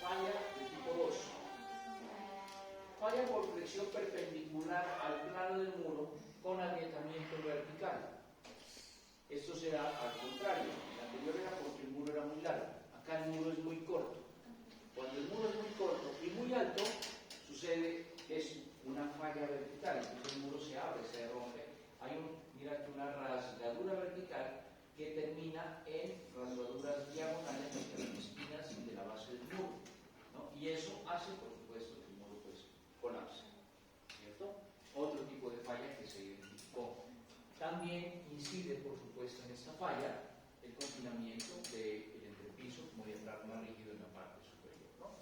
Falla de tipo 2. Falla por flexión perpendicular al plano del muro con agrietamiento vertical. Esto será al contrario. El anterior era porque el muro muro era muy largo. Acá el muro es muy corto. Cuando el muro es muy corto y muy alto, sucede es una falla vertical, entonces el muro se abre, se rompe. Hay mira aquí una rasgadura vertical que termina en rasgaduras diagonales entre las esquinas de la base del muro, ¿no? Y eso hace, por supuesto, que el muro pues colapse, ¿cierto? Otro tipo de falla que se identificó. También incide, por supuesto, en esta falla el confinamiento del entrepiso como diafragma rígido en la parte superior, ¿no?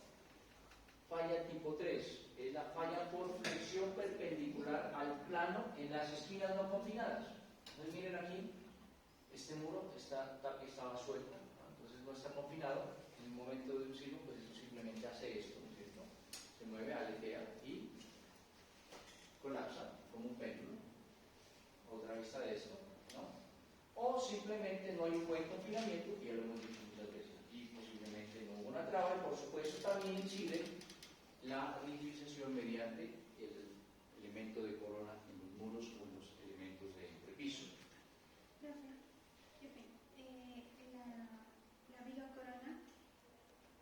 Falla tipo 3 es la falla por flexión perpendicular al plano en las esquinas no confinadas. Entonces miren aquí, este muro estaba suelto, ¿no? Entonces no está confinado. En el momento de un sismo, pues eso simplemente hace esto, ¿no es cierto? Se mueve, aletea y colapsa como un péndulo. Otra vista de esto, ¿no? O simplemente no hay un buen confinamiento, y ya lo hemos dicho muchas veces, y posiblemente no hubo una traba, y por supuesto también incide la rigidización mediante el elemento de corona en los muros o en los elementos de entrepiso. Profe, qué pena. La viga corona,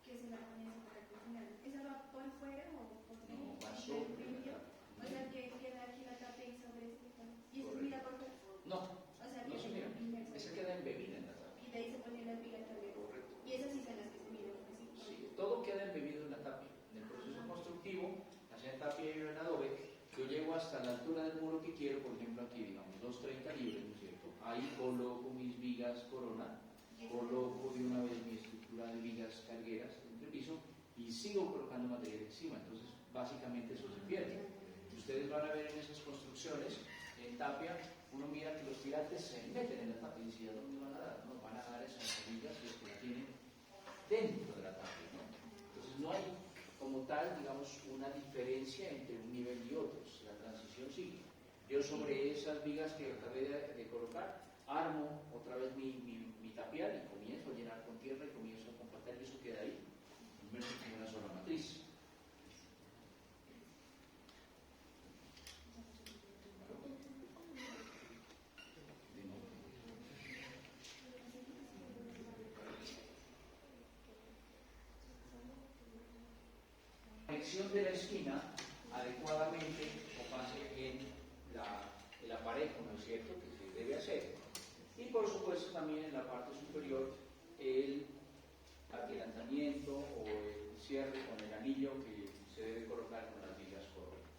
que se la pone para cocinar, ¿esa va por fuera o por No, dentro? va sobre ¿El la o sea, que queda aquí la tapa y sobre ese botón. ¿Y eso Correcto. mira por fuera? No, O sea, no que se mira. inmerso. Esa queda embebida en la tapa. Y de ahí se pone la viga también. Correcto. Y esas sí son las que se miran así. Sí, todo queda embebido en la tapia. En el proceso constructivo, hacia tapia y en adobe, yo llego hasta la altura del muro que quiero, por ejemplo aquí, digamos, 230 libras, ¿no es cierto? Ahí coloco mis vigas corona, coloco de una vez mi estructura de vigas cargueras entre piso y sigo colocando material encima. Entonces, básicamente eso se pierde. Ustedes van a ver en esas construcciones, en tapia, uno mira que los tirantes se meten en la tapia y dice, ¿a dónde van a dar? No, van a dar esas vigas los que la tienen dentro de la tapia, ¿no? Entonces no hay como tal, digamos, una diferencia entre un nivel y otro. La transición sigue. Yo sobre esas vigas que acabé de colocar, armo otra vez mi tapial y comienzo a llenar con tierra y comienzo a compactar y eso queda ahí, inmerso en una sola matriz. Conexión de la esquina adecuadamente o pase en el aparejo, ¿no es cierto?, que se debe hacer. Y por supuesto también en la parte superior el adelantamiento o el cierre con el anillo que se debe colocar con las vigas correctas.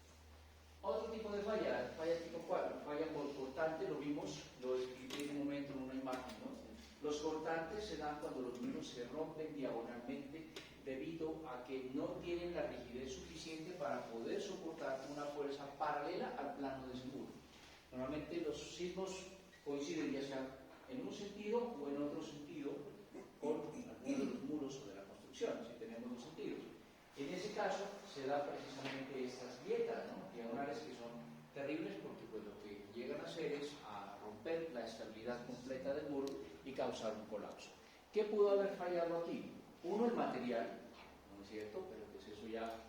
Otro tipo de falla tipo 4, falla por cortante, lo vimos, lo expliqué en un momento en una imagen, ¿no? Los cortantes se dan cuando los muros se rompen diagonalmente debido a que no tienen la rigidez suficiente para poder soportar una fuerza paralela al plano de ese muro. Normalmente los sismos coinciden ya sea en un sentido o en otro sentido con alguno de los muros o de la construcción, si tenemos dos sentidos. En ese caso se da precisamente estas grietas, ¿no?, diagonales, que son terribles porque pues, lo que llegan a hacer es a romper la estabilidad completa del muro y causar un colapso. ¿Qué pudo haber fallado aquí? Uno, el material, ¿no es cierto? Pero pues eso ya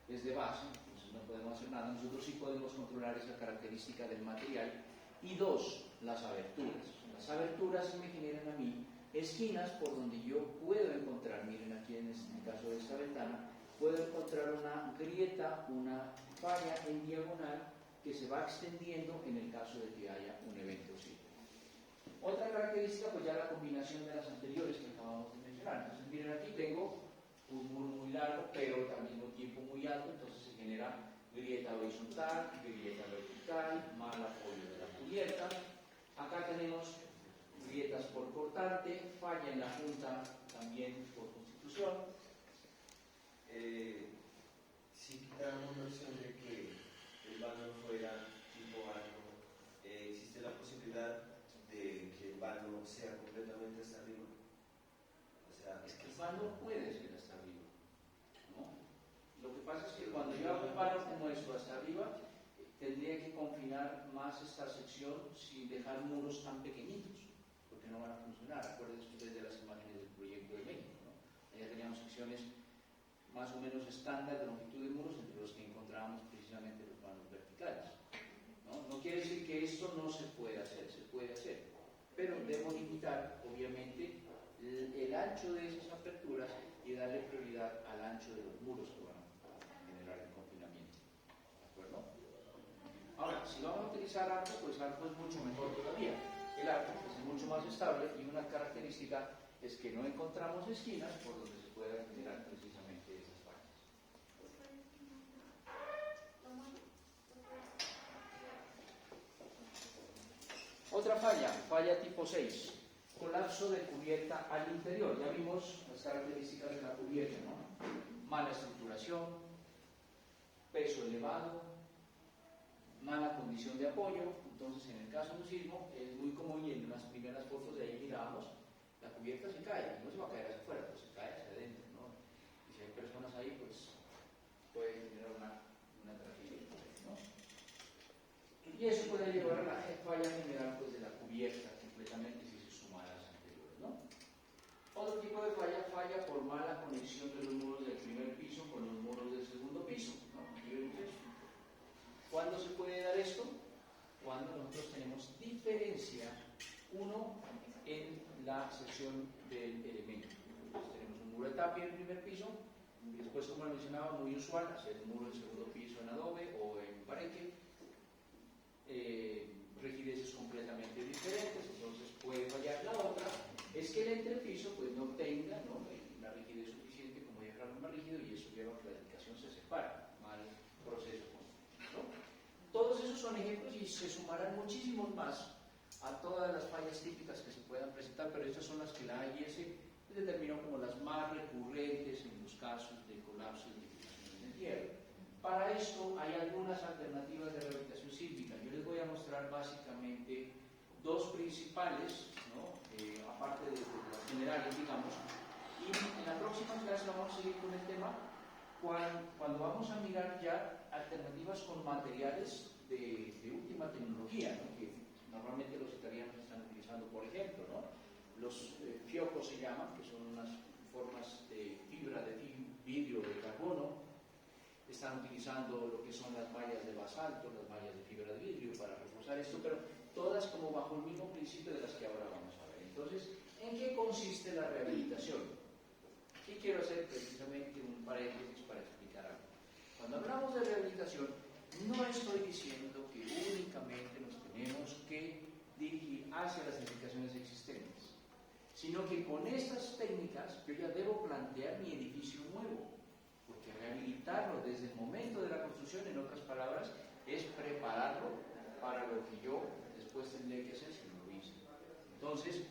es de base, entonces no podemos hacer nada. Nosotros sí podemos controlar esa característica del material. Y dos, las aberturas. Las aberturas me generan a mí esquinas por donde yo puedo encontrar, miren aquí en el caso de esta ventana, puedo encontrar una grieta, una falla en diagonal que se va extendiendo en el caso de que haya un evento sísmico. Otra característica, pues ya la combinación de las anteriores que acabamos de mencionar. Entonces, miren, aquí tengo un muro muy largo, pero al mismo tiempo muy alto, entonces se genera grieta horizontal, grieta vertical, mal apoyo de la cubierta. Acá tenemos grietas por cortante, falla en la junta también por constitución. Si quitáramos la opción de que el vano fuera tipo arco, ¿existe la posibilidad de que el vano sea completamente hasta arriba? O sea, Es que el vano puede ser hasta arriba, ¿no? Lo que pasa es que cuando yo hago un vano como esto hasta arriba, tendría que confinar más esta sección sin dejar muros tan pequeñitos, porque no van a funcionar. Acuérdense ustedes de las imágenes del proyecto de México, ¿no? Allá teníamos secciones más o menos estándar de longitud de muros entre los que encontrábamos precisamente los vanos verticales, ¿no? No quiere decir que esto no se puede hacer, se puede hacer, pero debo limitar, obviamente, el ancho de esas aperturas y darle prioridad al ancho de los muros que van a generar el confinamiento. ¿De acuerdo? Ahora, si vamos a utilizar arco, pues arco es mucho mejor todavía. El arco pues, es mucho más estable y una característica es que no encontramos esquinas por donde se puedan generar precisamente esas fallas. Otra falla tipo 6, colapso de cubierta al interior. Ya vimos las características de la cubierta, ¿no? Mala estructuración, peso elevado, mala condición de apoyo. Entonces, en el caso de un sismo, es muy común y en las primeras fotos de ahí mirábamos, la cubierta se cae, y no se va a caer hacia afuera, pues se cae hacia adentro, ¿no? Y si hay personas ahí, pues puede generar una tragedia, ¿no? Y eso puede llevar a la falla general pues, de la cubierta completamente si se suma a las anteriores, ¿no? Otro tipo de falla por mala conexión de los muros del primer piso con los muros del segundo piso, ¿no? Aquí vemos eso. ¿Cuándo se puede dar esto? Cuando nosotros tenemos diferencia 1 en la sección del elemento. Entonces tenemos un muro de tapia en el primer piso y después, como lo mencionaba, muy usual, hacer un muro del segundo piso en adobe o en pareque, rigideces completamente diferentes, entonces puede fallar. La otra es que el entrepiso pues, no tenga, ¿no?, la rigidez suficiente como diafragma más rígido y eso lleva a que la edificación se separa, mal proceso, ¿no? Todos esos son ejemplos y se sumarán muchísimos más a todas las fallas típicas que se puedan presentar, pero estas son las que la AIS determinó como las más recurrentes en los casos de colapso de edificaciones de tierra. Para esto hay algunas alternativas de rehabilitación sísmica. Yo les voy a mostrar básicamente dos principales, ¿no? Aparte de las generales, digamos, y en la próxima clase vamos a seguir con el tema cuando vamos a mirar ya alternativas con materiales de última tecnología, ¿no?, que normalmente los italianos están utilizando, por ejemplo, ¿no? Los fiocos se llaman, que son unas formas de fibra de vidrio de carbono. Están utilizando lo que son las mallas de basalto, las mallas de fibra de vidrio para reforzar esto, pero todas como bajo el mismo principio de las que ahora vamos a ver. Entonces, ¿en qué consiste la rehabilitación? Aquí quiero hacer precisamente un paréntesis para explicar algo. Cuando hablamos de rehabilitación, no estoy diciendo que únicamente nos tenemos que dirigir hacia las edificaciones existentes, sino que con estas técnicas yo ya debo plantear mi edificio nuevo. Porque rehabilitarlo desde el momento de la construcción, en otras palabras, es prepararlo para lo que yo después tendré que hacer si no lo hice. Entonces,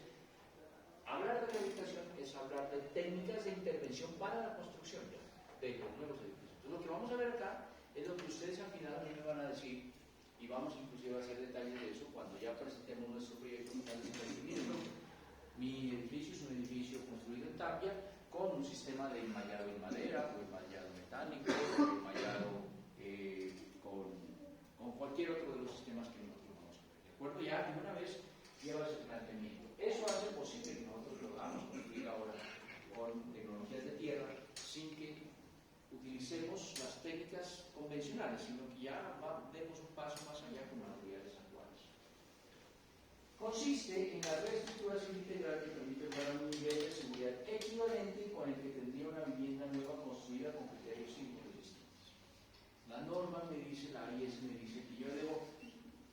hablar de rehabilitación es hablar de técnicas de intervención para la construcción de los nuevos edificios. Entonces, lo que vamos a ver acá es lo que ustedes al final a mí me van a decir, y vamos inclusive a hacer detalles de eso cuando ya presentemos nuestro proyecto final de establecimiento. Mi edificio es un edificio construido en tapia, con un sistema de enmallado en madera, o enmallado mecánico, o enmallado con cualquier otro de los sistemas que nosotros vamos a ver. ¿De acuerdo? Ya de una vez lleva ese planteamiento. Eso hace posible que nosotros lo hagamos construir ahora con tecnologías de tierra sin que utilicemos las técnicas convencionales, sino que ya demos un paso más allá con materiales actuales. Consiste en la reestructuración integral que permite lograr un nivel de seguridad equivalente con el que tendría una vivienda nueva construida con criterios sísmicos distintos. La norma me dice, la AIS me dice que yo debo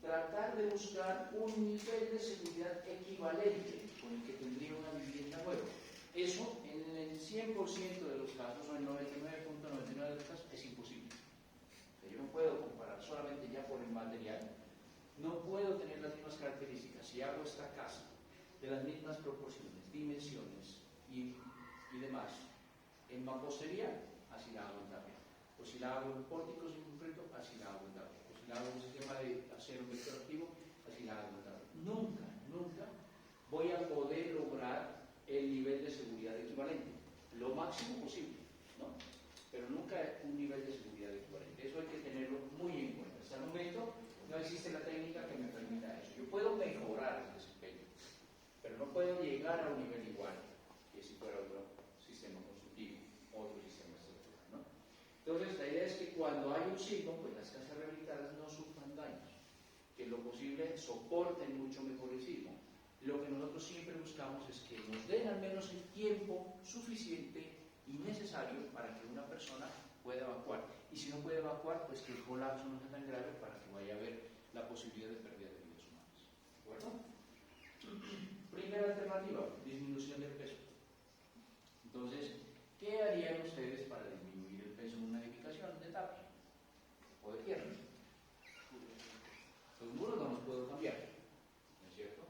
tratar de buscar un nivel de seguridad equivalente con el que tendría una vivienda nueva. Eso en el 100% de los casos, o en el 99.99% de los casos, es imposible. O sea, yo no puedo comparar solamente ya por el material. No puedo tener las mismas características si hago esta casa de las mismas proporciones, dimensiones y demás en mampostería, así la hago en tapia. O si la hago en pórticos en concreto, así la hago en tapia. O si la hago en un sistema de acero vector activo, así la hago en tapia. Nunca voy a poder lograr el nivel de seguridad equivalente. Lo máximo posible, ¿no? Pero nunca un nivel de seguridad equivalente. Eso hay que tenerlo muy en cuenta. Hasta el momento no existe la técnica que me permita eso. Yo puedo mejorar el desempeño, pero no puedo llegar a un nivel igual que si fuera otro sistema constructivo, otro sistema estructural, ¿no? Entonces, la idea es que cuando hay un sismo, pues las casas rehabilitadas no sufran daños, que en lo posible soporten mucho mejor el sismo. Lo que nosotros siempre buscamos es que nos den al menos el tiempo suficiente y necesario para que una persona pueda evacuar. Y si no puede evacuar, pues que el colapso no sea tan grave para que vaya a haber la posibilidad de pérdida de vidas humanas. ¿De acuerdo? Primera alternativa, disminución del peso. Entonces, ¿qué harían ustedes para disminuir el peso en una edificación de tapia o de tierra? Los muros no los puedo cambiar, ¿no es cierto?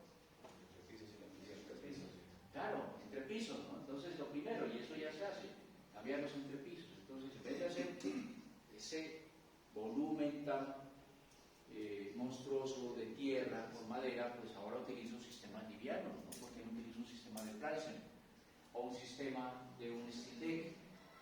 Entre pisos. Claro, entre pisos, ¿no? Entonces, lo primero, y eso ya se hace, cambiar los entrepisos. Entonces, en vez de hacer ese volumen tan monstruoso de tierra con madera, pues ahora utilizo sistemas livianos, ¿no? Porque no utilizo un sistema de Pricing o un sistema de un steel deck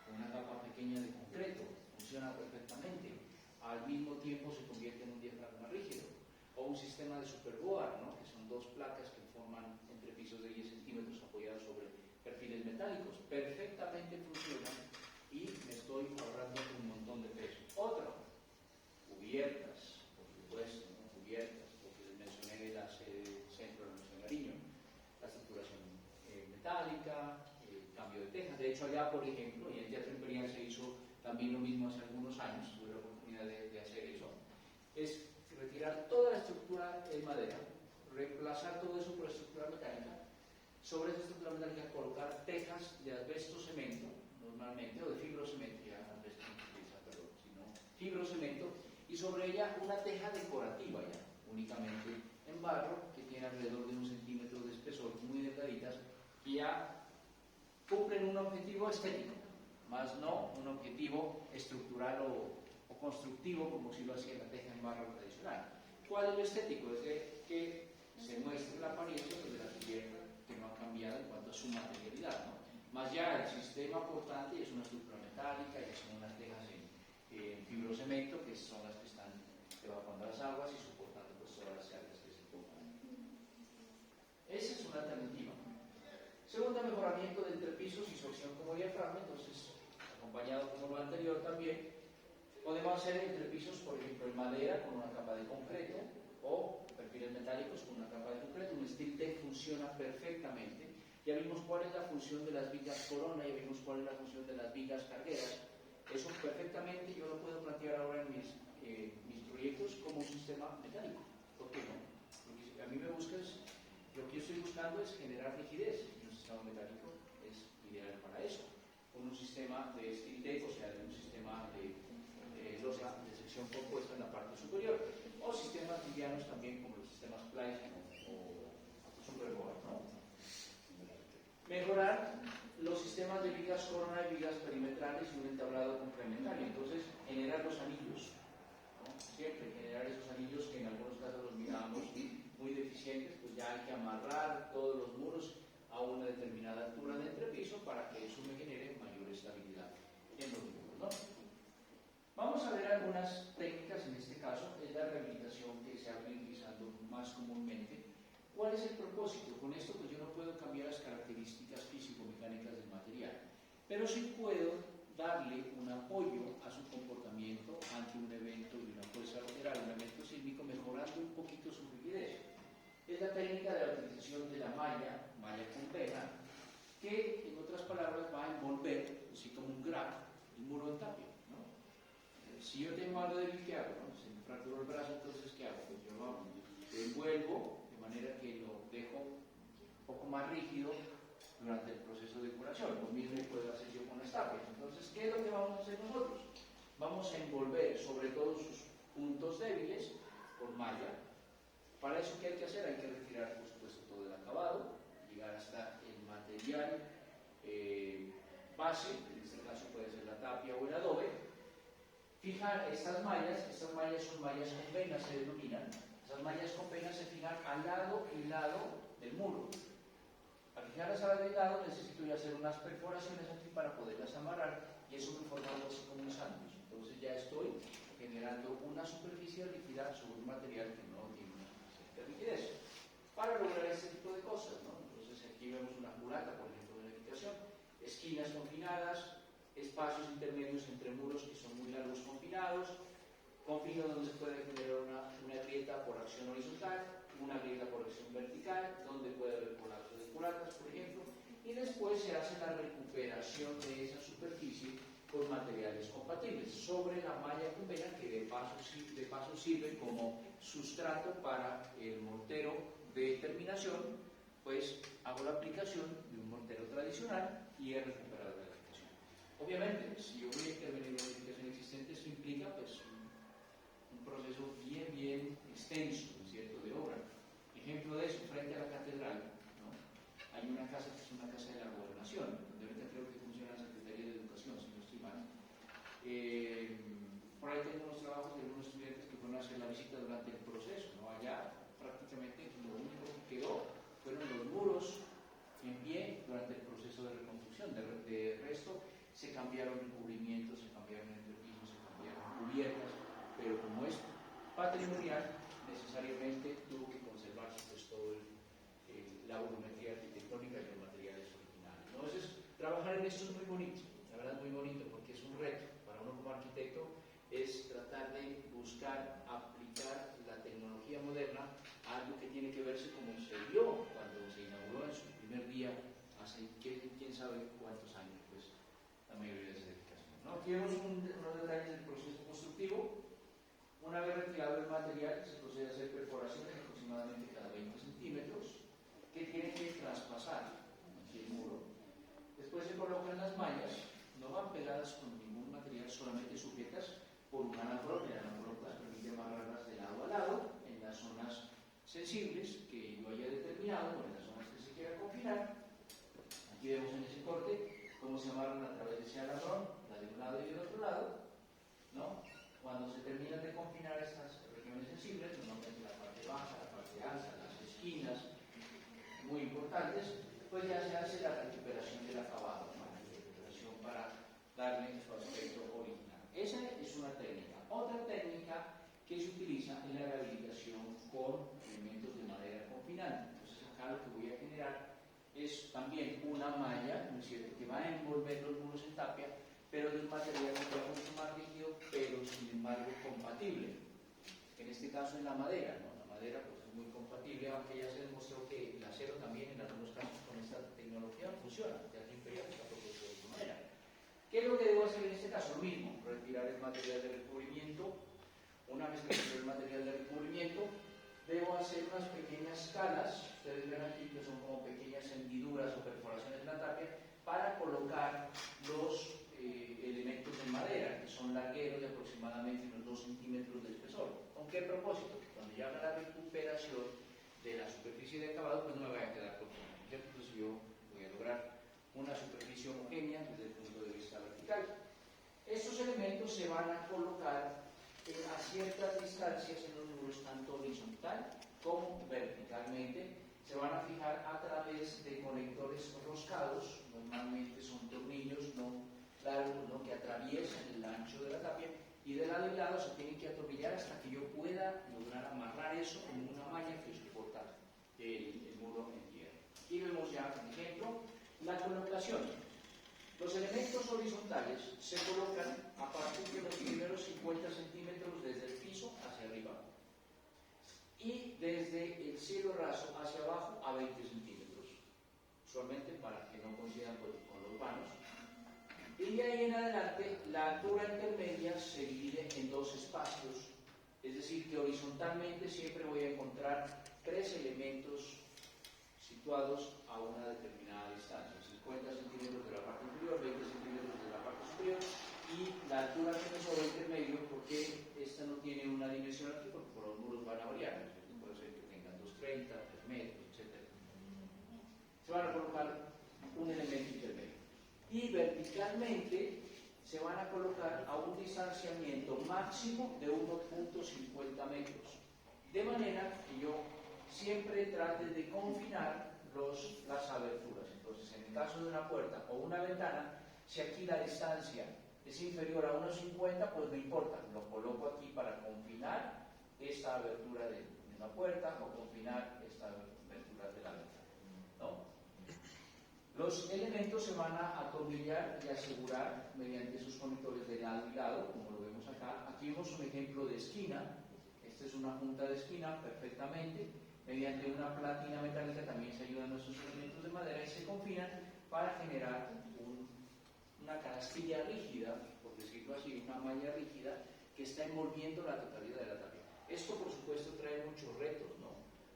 con una capa pequeña de concreto, funciona perfectamente. Al mismo tiempo se convierte en un diafragma rígido. O un sistema de superboard, ¿no? Que son dos placas que forman entrepisos de 10 centímetros apoyados sobre perfiles metálicos. Perfectamente funcionan y me estoy ahorrando un montón de peso. Otra, cubiertas, por supuesto, ¿no? Cubiertas, porque les mencioné la sede centro de Nación Nariño, la estructuración metálica, el cambio de tejas. De hecho, allá, por ejemplo, y en Teatro Imperial se hizo también lo mismo hace algunos años, tuve la oportunidad de hacer eso, es retirar toda la estructura en madera, reemplazar todo eso por estructura metálica, sobre esa estructura metálica colocar tejas de asbesto cemento, normalmente, o de fibrocemento, ya asbesto no se utiliza, perdón, sino fibrocemento, y sobre ella una teja decorativa ya, únicamente en barro, que tiene alrededor de 1 centímetro de espesor, muy delgaditas, y ya cumplen un objetivo estético, más no un objetivo estructural o constructivo como si lo hacía la teja en barro tradicional. ¿Cuál es lo estético? Es que se muestre la apariencia de la cubierta que no ha cambiado en cuanto a su materialidad, ¿no? Más ya el sistema portante es una estructura metálica, ya son unas tejas en fibrocemento, que son las que están evacuando las aguas y soportando pues todas las cargas que se pongan. Esa es una alternativa. Segunda, mejoramiento de entrepisos y su acción como diafragma, entonces acompañado como lo anterior también. Podemos hacer entrepisos, por ejemplo, en madera con una capa de concreto o perfiles metálicos con una capa de concreto. Un steel deck funciona perfectamente. Ya vimos cuál es la función de las vigas corona, ya vimos cuál es la función de las vigas cargueras. Eso perfectamente yo lo puedo plantear ahora en mis proyectos como un sistema metálico. ¿Por qué no? Porque a mí lo que yo estoy buscando es generar rigidez. Y un sistema metálico es ideal para eso. Con un sistema de steel deck, o sea, de un sistema de losa de sección compuesta en la parte superior, o sistemas livianos también como los sistemas Plygen o Superboard, ¿no? Mejorar los sistemas de vigas corona y vigas perimetrales y un entablado complementario. Entonces, generar los anillos, ¿no? Siempre generar esos anillos que en algunos casos los miramos muy deficientes, pues ya hay que amarrar todos los muros a una determinada altura de entrepiso para que eso me genere mayor estabilidad en los muros, ¿no? Vamos a ver algunas técnicas, en este caso es la rehabilitación que se ha venido utilizando más comúnmente. ¿Cuál es el propósito? Con esto pues yo no puedo cambiar las características físico-mecánicas del material, pero sí puedo darle un apoyo a su comportamiento ante un evento de una fuerza lateral, un evento sísmico, mejorando un poquito su rigidez. Es la técnica de la utilización de la malla con pega, que en otras palabras va a envolver, así como un grab, el muro en tapia. Si yo tengo algo débil, ¿qué hago? ¿No? Se me fracturó el brazo, entonces ¿qué hago? Pues yo lo envuelvo de manera que lo dejo un poco más rígido durante el proceso de curación. Lo mismo puedo hacer yo con las tapias. Entonces, ¿qué es lo que vamos a hacer nosotros? Vamos a envolver sobre todos sus puntos débiles con malla. Para eso, ¿qué hay que hacer? Hay que retirar, por supuesto, todo el acabado, llegar hasta el material base, en este caso puede ser la tapia o el adobe. Fijar estas mallas son mallas con venas, se denominan. Esas mallas con venas se fijan al lado y lado del muro. Al fijarlas al lado y lado necesito ya hacer unas perforaciones aquí para poderlas amarrar y eso me forma algo así como un sándwich. Entonces ya estoy generando una superficie rígida sobre un material que no tiene una suficiente rigidez. Para lograr este tipo de cosas, ¿no? Entonces aquí vemos una culata, por ejemplo, de la edificación, esquinas confinadas, espacios intermedios entre muros que son muy largos confinados, confinos donde se puede generar una grieta por acción horizontal, una grieta por corrección vertical, donde puede haber colapso de culatas, por ejemplo, y después se hace la recuperación de esa superficie con materiales compatibles sobre la malla cubera, que de paso sirve como sustrato para el mortero de terminación. Pues hago la aplicación de un mortero tradicional y he recuperado la edificación. Obviamente, si yo voy a intervenir en la edificación existente, eso implica pues un proceso bien extenso, ¿no es cierto?, de obra. Ejemplo de eso, frente a la catedral, ¿no?, hay una casa que es una casa de la gobernación, donde ahorita creo que funciona la Secretaría de Educación, si no estoy mal. Por ahí tengo unos trabajos de algunos estudiantes que fueron a hacer la visita durante el proceso, ¿no? Allá prácticamente lo único que quedó fueron los muros en pie durante el proceso de reconstrucción. De resto, se cambiaron recubrimientos, se cambiaron entrepisos, se cambiaron cubiertas, pero como es patrimonial, necesariamente tuvo que conservarse pues, todo la volumetría arquitectónica y los materiales originales. Entonces, trabajar en esto es muy bonito, la verdad es muy bonito, porque es un reto para uno como arquitecto, es tratar de buscar aplicar la tecnología moderna a algo que tiene que verse como se vio cuando se inauguró en su primer día, hace quién sabe cuántos años, pues la mayoría de esas edificaciones, ¿no? Aquí vemos unos detalles del proceso constructivo. Una vez retirado el material, se procede a hacer perforaciones aproximadamente cada 20 centímetros que tienen que traspasar aquí el muro. Después se colocan las mallas, no van pegadas con ningún material, solamente sujetas por un anafrón. El anafrón las permite amarrarlas de lado a lado en las zonas sensibles que yo haya determinado, o en las zonas que se quiera confinar. Aquí vemos en ese corte cómo se amarran a través de ese anafrón, la de un lado y del otro lado, ¿no? Cuando se terminan de confinar estas regiones sensibles, normalmente la parte baja, la parte alta, las esquinas, muy importantes, pues ya se hace la recuperación del acabado, ¿no? La recuperación para darle su aspecto original. Esa es una técnica. Otra técnica que se utiliza en la rehabilitación con elementos de madera confinante. Entonces acá lo que voy a generar es también una malla, ¿no es cierto?, que va a envolver los muros en tapia, pero de un material mucho más rígido, pero sin embargo compatible. En este caso en la madera, ¿no? La madera pues es muy compatible, aunque ya se demostró que el acero también en algunos casos con esta tecnología funciona, ya es imperial, está propuesto de esta manera. ¿Qué es lo que debo hacer en este caso? Lo mismo, retirar el material de recubrimiento. Una vez que retiro el material de recubrimiento, debo hacer unas pequeñas calas, ustedes ven aquí que son como pequeñas hendiduras o perforaciones en la tapia, para colocar los elementos de madera, que son largueros de aproximadamente unos 2 centímetros de espesor. ¿Con qué propósito? Cuando ya haga la recuperación de la superficie de acabado, pues no me vaya a quedar con todo. Entonces yo voy a lograr una superficie homogénea desde el punto de vista vertical. Estos elementos se van a colocar a ciertas distancias en los muros, tanto horizontal como verticalmente. Se van a fijar a través de conectores roscados, normalmente son tornillos no largos, ¿no?, que atraviesan el ancho de la tapia, y de lado y lado se tienen que atornillar hasta que yo pueda lograr amarrar eso en una malla que soporta el muro en tierra. Aquí vemos ya, por ejemplo, la colocación. Los elementos horizontales se colocan a partir de los primeros 50 centímetros desde el piso hacia arriba y desde el cielo raso hacia abajo a 20 centímetros, usualmente para que no coincidan con los vanos. Y de ahí en adelante, la altura intermedia se divide en dos espacios, es decir, que horizontalmente siempre voy a encontrar 3 elementos situados a una determinada distancia, 50 centímetros de la parte inferior, 20 centímetros de la parte superior, y la altura que me sobra intermedio, porque esta no tiene una dimensión aquí, porque por los muros van a variar, ¿no? Puede ser que tengan 2,30, 3 metros, etc. Se van a colocar un elemento intermedio. Y verticalmente se van a colocar a un distanciamiento máximo de 1,50 metros. De manera que yo siempre trate de confinar las aberturas. Entonces, en el caso de una puerta o una ventana, si aquí la distancia es inferior a 1,50, pues no importa, lo coloco aquí para confinar esta abertura de una puerta o confinar esta abertura de la ventana, ¿no? Los elementos se van a atornillar y asegurar mediante esos conectores de lado y lado, como lo vemos acá. Aquí vemos un ejemplo de esquina. Esta es una junta de esquina perfectamente, mediante una platina metálica también se ayudan nuestros elementos de madera y se confinan para generar una canastilla rígida, por decirlo así, una malla rígida que está envolviendo la totalidad de la tapia. Esto, por supuesto, trae muchos retos, ¿no?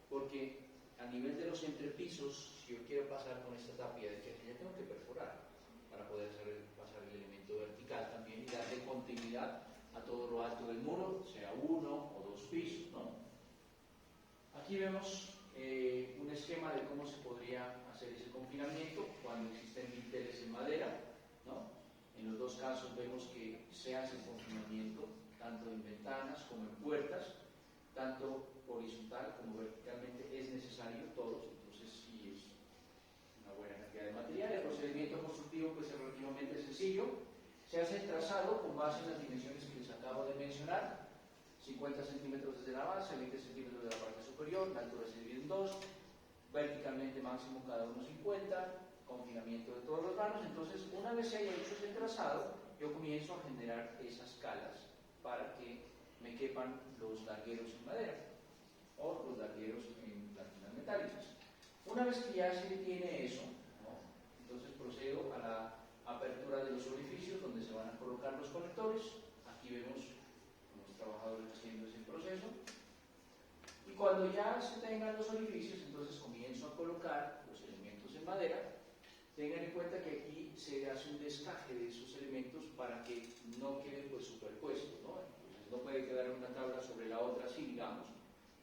Porque a nivel de los entrepisos, si yo quiero pasar con esta tapia de que ya tengo que perforar para poder pasar el elemento vertical también y darle continuidad a todo lo alto del muro, sea uno o dos pisos, ¿no? Aquí vemos un esquema de cómo se podría hacer ese confinamiento cuando existen dinteles en madera, ¿no? En los dos casos vemos que se hace el confinamiento tanto en ventanas como en puertas, tanto horizontal como verticalmente es necesario todos, entonces sí es una buena cantidad de material. El procedimiento constructivo pues es relativamente sencillo, se hace el trazado con base en las dimensiones que les acabo de mencionar, 50 centímetros desde la base, 20 centímetros de la parte superior, la altura se divide en dos, verticalmente máximo cada uno 50, confinamiento de todos los vanos. Entonces una vez se haya hecho ese trazado, yo comienzo a generar esas calas para que me quepan los largueros en madera o los largueros en platinas metálicas. Una vez que ya se tiene eso, ¿no? Entonces procedo a la apertura de los orificios donde se van a colocar los conectores. Aquí vemos los trabajadores haciendo ese proceso. Y cuando ya se tengan los orificios, entonces comienzo a colocar los elementos en madera. Tengan en cuenta que aquí se hace un descaje de esos elementos para que no queden pues superpuestos, ¿no? Entonces no puede quedar una tabla sobre la otra así, digamos,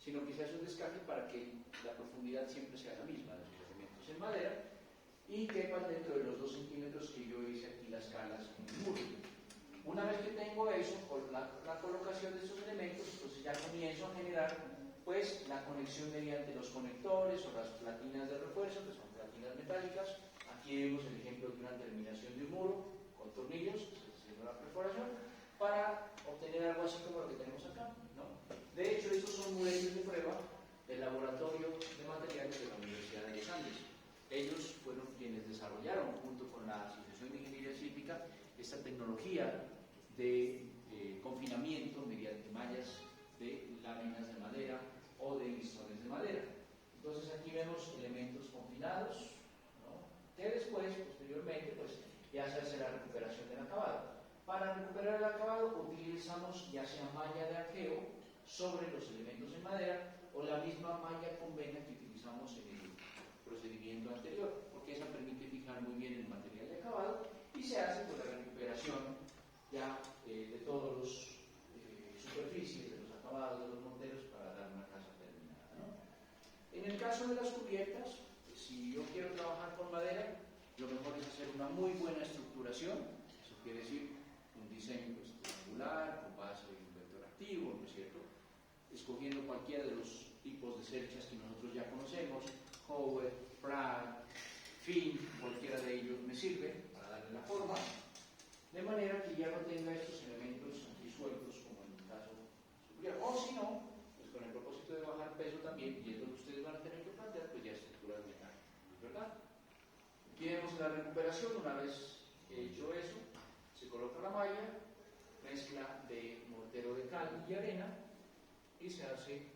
sino que se hace un descaje para que la profundidad siempre sea la misma de los elementos en madera y quepan dentro de los 2 centímetros que yo hice aquí las calas en el muro. Una vez que tengo eso, con la colocación de estos elementos, entonces ya comienzo a generar pues la conexión mediante los conectores o las platinas de refuerzo, que son platinas metálicas. Aquí vemos el ejemplo de una terminación de un muro con tornillos, haciendo la perforación, para obtener algo así como lo que tenemos acá, ¿no? De hecho, estos son mureles de prueba del laboratorio de materiales de la Universidad de los Andes. Ellos fueron quienes desarrollaron, junto con la Asociación de Ingeniería Cívica, esta tecnología de confinamiento mediante mallas de láminas de madera o de listones de madera. Entonces aquí vemos elementos confinados, ¿no? Que después, posteriormente, pues ya se hace la recuperación del acabado. Para recuperar el acabado utilizamos ya sea malla de arqueo sobre los elementos en madera o la misma malla con vena que utilizamos en el procedimiento anterior, porque esa permite fijar muy bien el material de acabado y se hace con la recuperación ya de todos los superficies, de los acabados, de los morteros para dar una casa terminada, ¿no? En el caso de las cubiertas, pues, si yo quiero trabajar con madera, lo mejor es hacer una muy buena estructuración, eso quiere decir un diseño pues, triangular, con base de un vector activo, ¿no es cierto? Escogiendo cualquiera de los tipos de cerchas que nosotros ya conocemos, Howard, Pratt, Finn, cualquiera de ellos me sirve para darle la forma, de manera que ya no tenga estos elementos aquí sueltos como en el caso superior. O si no, pues con el propósito de bajar peso también, y es lo que ustedes van a tener que plantear, pues ya estructuras mecánicas, ¿verdad? Aquí vemos la recuperación. Una vez hecho eso, se coloca la malla, mezcla de mortero de cal y arena y se hace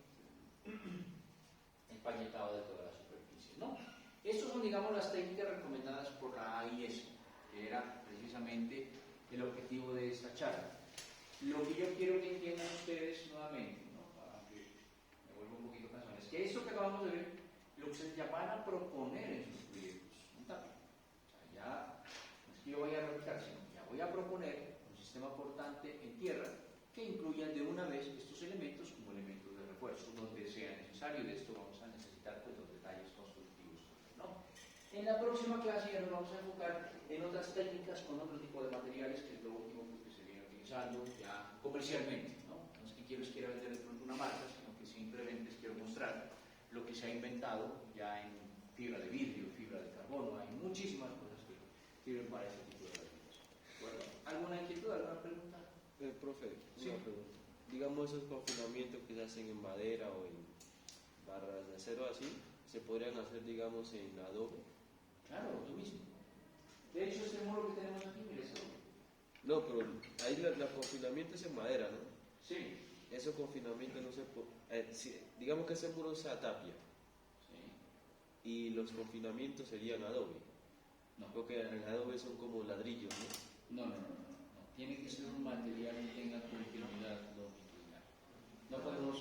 el pañetado de toda la superficie, ¿no? Estas son, digamos, las técnicas recomendadas por la AIS, que era precisamente el objetivo de esta charla. Lo que yo quiero que entiendan ustedes nuevamente, ¿no? Para que me vuelva un poquito cansado, es que esto que acabamos de ver, lo que ustedes ya van a proponer en sus proyectos, un tapio. O sea, ya no es que yo vaya a replicar, sino que ya voy a proponer un sistema portante en tierra que incluyan de una vez estos elementos como elementos de refuerzo, donde sea necesario. De esto vamos a necesitar pues, los detalles constructivos, ¿no? En la próxima clase ya nos vamos a enfocar en otras técnicas con otro tipo de materiales, que es lo último que se viene utilizando ya comercialmente, ¿no? No es que quiera vender de pronto una marca, sino que simplemente quiero mostrar lo que se ha inventado ya en fibra de vidrio, fibra de carbono. Hay muchísimas cosas que sirven para ese tipo de herramientas. Bueno, ¿alguna inquietud, alguna pregunta? Profe, Sí. una pregunta. Digamos esos confinamientos que se hacen en madera o en barras de acero así, ¿se podrían hacer, digamos, en adobe? Claro, lo mismo. De hecho, este muro que tenemos aquí, mire, es doble. No, pero ahí el confinamiento es en madera, ¿no? Sí. Ese confinamiento no se puede... digamos que ese muro sea tapia. y los confinamientos serían adobe. No. Porque en adobe son como ladrillos, ¿no? No. Tiene que ser un material que tenga continuidad longitudinal. No podemos,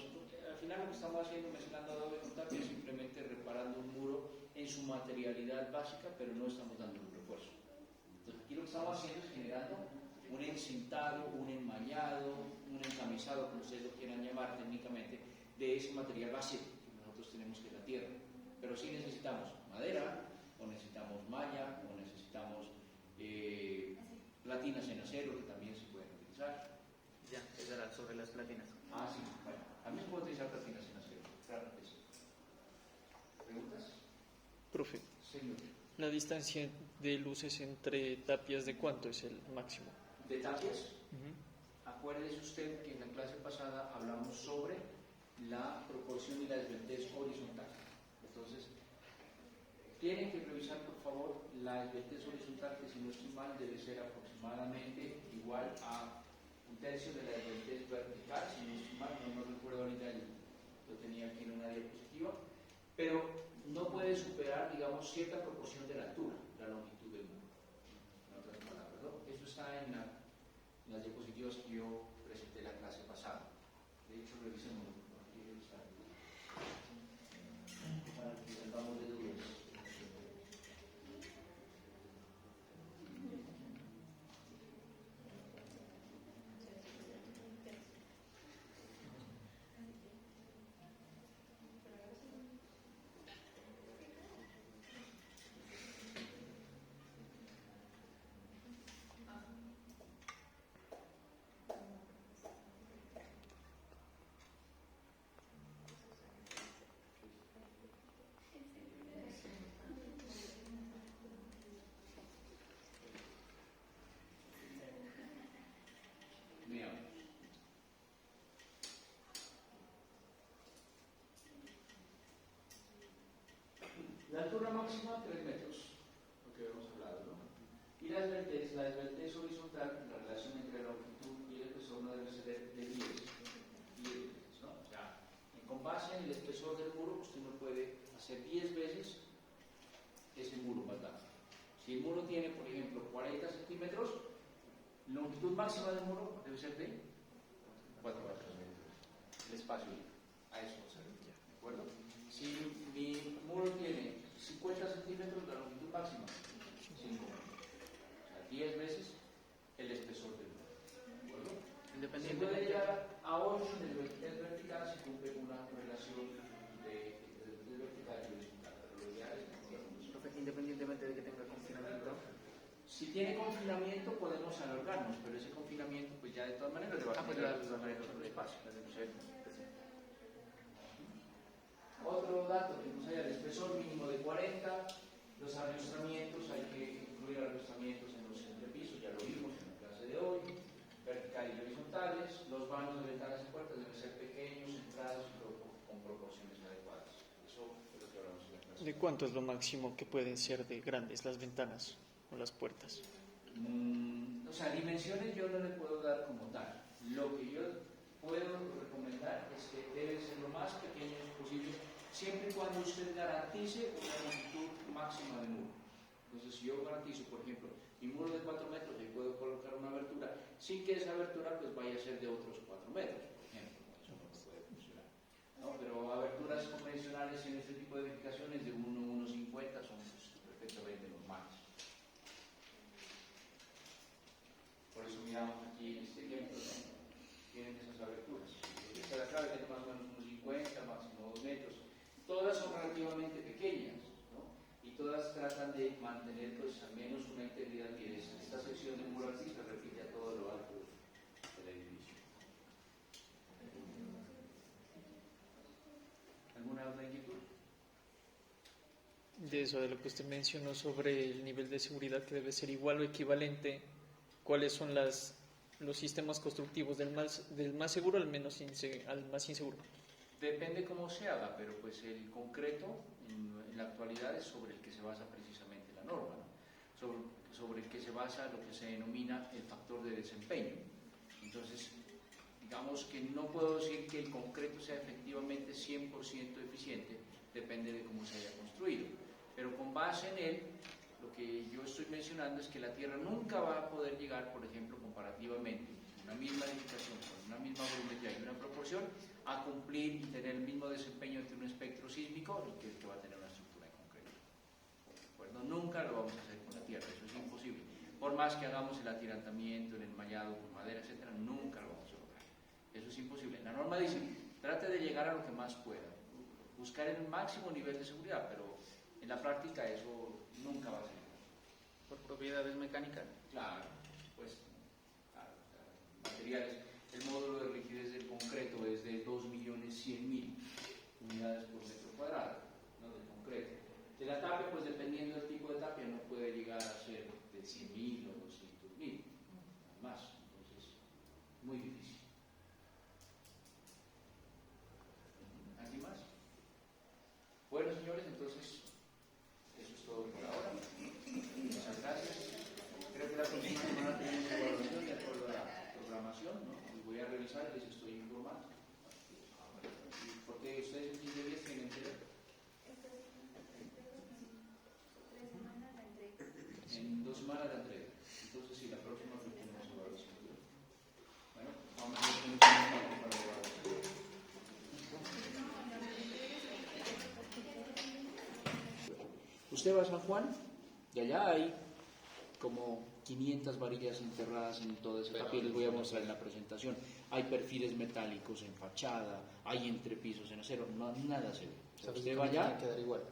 al final lo que estamos haciendo mezclando adobe con tapia es simplemente reparando un muro en su materialidad básica, pero no estamos dando un refuerzo. Entonces aquí lo que estamos haciendo es generando un encintado, un enmallado, un encamisado, como ustedes lo quieran llamar técnicamente, de ese material base que nosotros tenemos, que es la tierra. Pero sí necesitamos madera, o necesitamos malla, o necesitamos platinas en acero que también se pueden utilizar. Ya, esa era sobre las platinas. Sí, bueno, también se puede utilizar platinas en acero, claro que sí. ¿Preguntas? Profe, Señor. la distancia de luces entre tapias, ¿de cuánto es el máximo? ¿De tapias? Acuérdese usted que en la clase pasada hablamos sobre la proporción y la desventez horizontal. Entonces, tienen que revisar, por favor, la desventez horizontal, que si no estoy mal debe ser aproximadamente igual a 1/3 de la desventez vertical. Si no estoy mal, no recuerdo ahorita, lo tenía aquí en una diapositiva, pero no puede superar, digamos, cierta proporción de la altura, la longitud del muro. En otras palabras, ¿no? Eso está en las diapositivas que yo presenté la clase pasada. De hecho, revisemos aquí está, para que salgamos de dudas. La altura máxima, 3 metros, lo que habíamos hablado, ¿no? Y la desventez horizontal, la relación entre la longitud y el espesor no debe ser de 10 veces, ¿no? O sea, con base en el espesor del muro, usted no puede hacer 10 veces ese muro más largo. Si el muro tiene, por ejemplo, 40 centímetros, la longitud máxima del muro debe ser de 4 metros. El espacio, a eso se refiere, ¿de acuerdo? Si mi muro tiene 50 centímetros, la longitud máxima, 5 metros. O sea, 10 veces el espesor del muro. ¿De acuerdo? Se puede llegar a 8 en el vertical si cumple una relación de vertical y horizontal. Pero lo ideal es Profe, independientemente de que tenga confinamiento. si tiene confinamiento podemos alargarnos, pero ese confinamiento pues ya de todas maneras le va a quitar el espacio. Otro dato que nos haya el espesor mínimo de 40, los arrastramientos, hay que incluir arrastramientos en los entrepisos, ya lo vimos en la clase de hoy, verticales y horizontales, los vanos de ventanas y puertas deben ser pequeños, centrados y con proporciones adecuadas. Eso es lo que hablamos en la clase. ¿De cuánto es lo máximo que pueden ser de grandes las ventanas o las puertas? O sea, dimensiones yo no le puedo dar como tal. Lo que yo puedo recomendar es que deben ser lo más pequeños posible, siempre y cuando usted garantice una longitud máxima de muro. Entonces, si yo garantizo, por ejemplo, mi muro de 4 metros y puedo colocar una abertura sin que esa abertura pues vaya a ser de otros 4 metros, por ejemplo, eso no puede funcionar, ¿no? Pero aberturas convencionales en este tipo de edificaciones de 1,50 son pues, perfectamente normales. Por eso miramos aquí en este ejemplo, ¿no? Tienen esas aberturas. Esta de acá tiene más o menos unos 50, máximo 2 metros. Todas son relativamente pequeñas, ¿no? Y todas tratan de mantener pues al menos una integridad que esta sección de muro así se repite a todo lo alto del edificio. ¿Alguna otra inquietud? De eso, de lo que usted mencionó sobre el nivel de seguridad que debe ser igual o equivalente, ¿cuáles son los sistemas constructivos del más seguro al más inseguro? Depende cómo se haga, pero pues el concreto en la actualidad es sobre el que se basa precisamente la norma, ¿no? Sobre el que se basa lo que se denomina el factor de desempeño. Entonces, digamos que no puedo decir que el concreto sea efectivamente 100% eficiente, depende de cómo se haya construido. Pero con base en él, lo que yo estoy mencionando es que la Tierra nunca va a poder llegar, por ejemplo, comparativamente, una misma edificación, con una misma volumetría y una proporción, a cumplir y tener el mismo desempeño entre un espectro sísmico que el que va a tener una estructura en concreto. ¿De acuerdo? Nunca lo vamos a hacer con la Tierra, eso es imposible. Por más que hagamos el atirantamiento, el enmallado con madera, etcétera, nunca lo vamos a lograr. Eso es imposible. La norma dice, trate de llegar a lo que más pueda, buscar el máximo nivel de seguridad, pero en la práctica eso nunca va a ser. Por propiedades mecánicas. Claro, pues, claro, materiales. El módulo de rigidez del concreto es de 2.100.000 unidades por metro cuadrado, ¿no? Del concreto. De la tapia, pues dependiendo del tipo de tapia, no puede llegar a ser de 100.000 o 200.000, más. Entonces, muy difícil. ¿Alguien más? Bueno, señores, entonces, eso es todo por ahora. Muchas gracias. Creo que la próxima semana tenemos evaluación de acuerdo a la programación, ¿no? Y voy a revisar, les estoy informando. Porque ustedes en 15 días tienen que ver. 3 semanas la entrega. En 2 semanas la entrega. Entonces, sí, la próxima vez tenemos evaluación. Bueno, vamos a ver cómo estamos para la evaluación. Usted va a San Juan y allá hay como 500 varillas enterradas en toda esa tapia, les voy a mostrar en la presentación. Hay perfiles metálicos en fachada, hay entrepisos en acero, no, nada se ve. O sea, usted va allá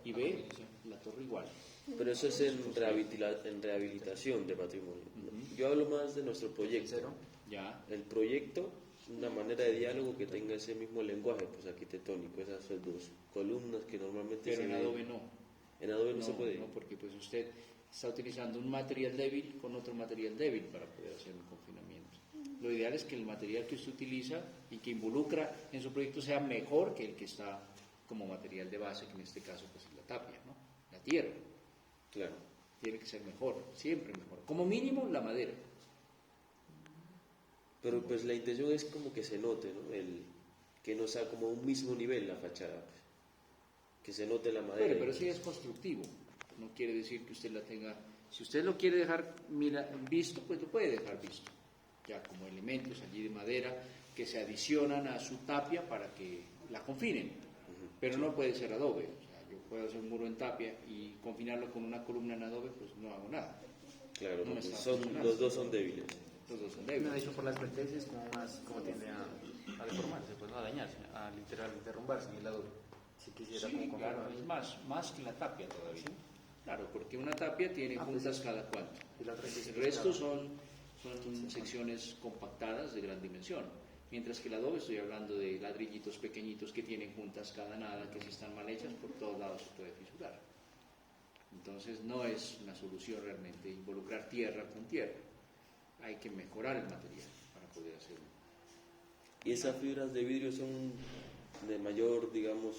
y ve la torre igual. Pero eso es en rehabilitación de patrimonio. Yo hablo más de nuestro proyecto. Ya. El proyecto, una manera de diálogo que tenga ese mismo lenguaje pues arquitectónico, esas son dos columnas que normalmente Pero se en ven. Adobe no. En Adobe no se puede. No, porque pues usted está utilizando un material débil con otro material débil para poder hacer un confinamiento. Lo ideal es que el material que usted utiliza y que involucra en su proyecto sea mejor que el que está como material de base, que en este caso pues es la tapia, ¿no? La tierra. Claro. Tiene que ser mejor, siempre mejor. Como mínimo la madera. Pero pues la intención es como que se note, ¿no? Que no sea como un mismo nivel la fachada, pues. Que se note la madera. Pero sí es constructivo. No quiere decir que usted la tenga. Si usted lo quiere dejar visto, pues lo puede dejar visto. Ya como elementos allí de madera que se adicionan a su tapia para que la confinen. Pero no puede ser adobe. O sea, yo puedo hacer un muro en tapia y confinarlo con una columna en adobe, pues no hago nada. Claro, No pues está los dos son débiles. Los dos son De débiles. hecho, por las vertientes es como tiende a deformarse, pues no a dañarse, a literal derrumbarse en el lado. Si quisiera Sí, como claro, es más que la tapia todavía. Claro, porque una tapia tiene juntas cada cuánto. Y la otra El resto son secciones compactadas de gran dimensión. Mientras que el adobe estoy hablando de ladrillitos pequeñitos que tienen juntas cada nada, que si están mal hechas por todos lados se puede fisurar. Entonces no es una solución realmente involucrar tierra con tierra. Hay que mejorar el material para poder hacerlo. ¿Y esas fibras de vidrio son de mayor, digamos,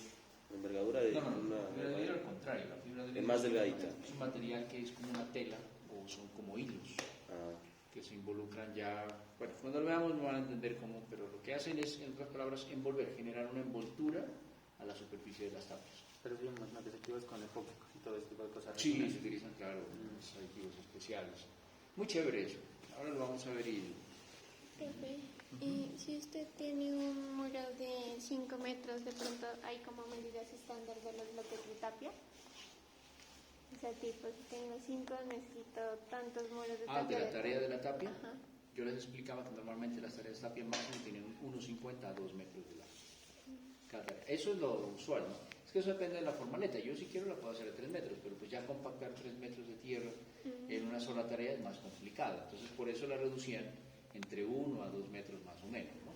envergadura? No, la fibra de vidrio al contrario, la fibra de vidrio es más delgadita. Es un material que es como una tela o son como hilos que se involucran ya. Bueno, cuando lo veamos no van a entender cómo, pero lo que hacen es, en otras palabras, envolver, generar una envoltura a la superficie de las tapias. Pero bien, más efectivos con el foco y todo este tipo de cosas. Sí, se utilizan, claro, unos aditivos especiales. Muy chévere eso. Ahora lo vamos a ver y... Profe, si usted tiene un muro de 5 metros, de pronto hay como medidas estándar de los bloques de tapia. O sea, tipo, si tengo 5, necesito tantos muros de tapia. De la tarea de la tapia. Ajá. Yo les explicaba que normalmente las tareas de tapia máximo tienen 1,50 a 2 metros de largo. Cada tarea. Eso es lo usual, ¿no? Es que eso depende de la formaleta. Yo si quiero la puedo hacer a 3 metros, pero pues ya compactar 3 metros de tierra en una sola tarea es más complicada. Entonces por eso la reducían entre 1 a 2 metros más o menos, ¿no?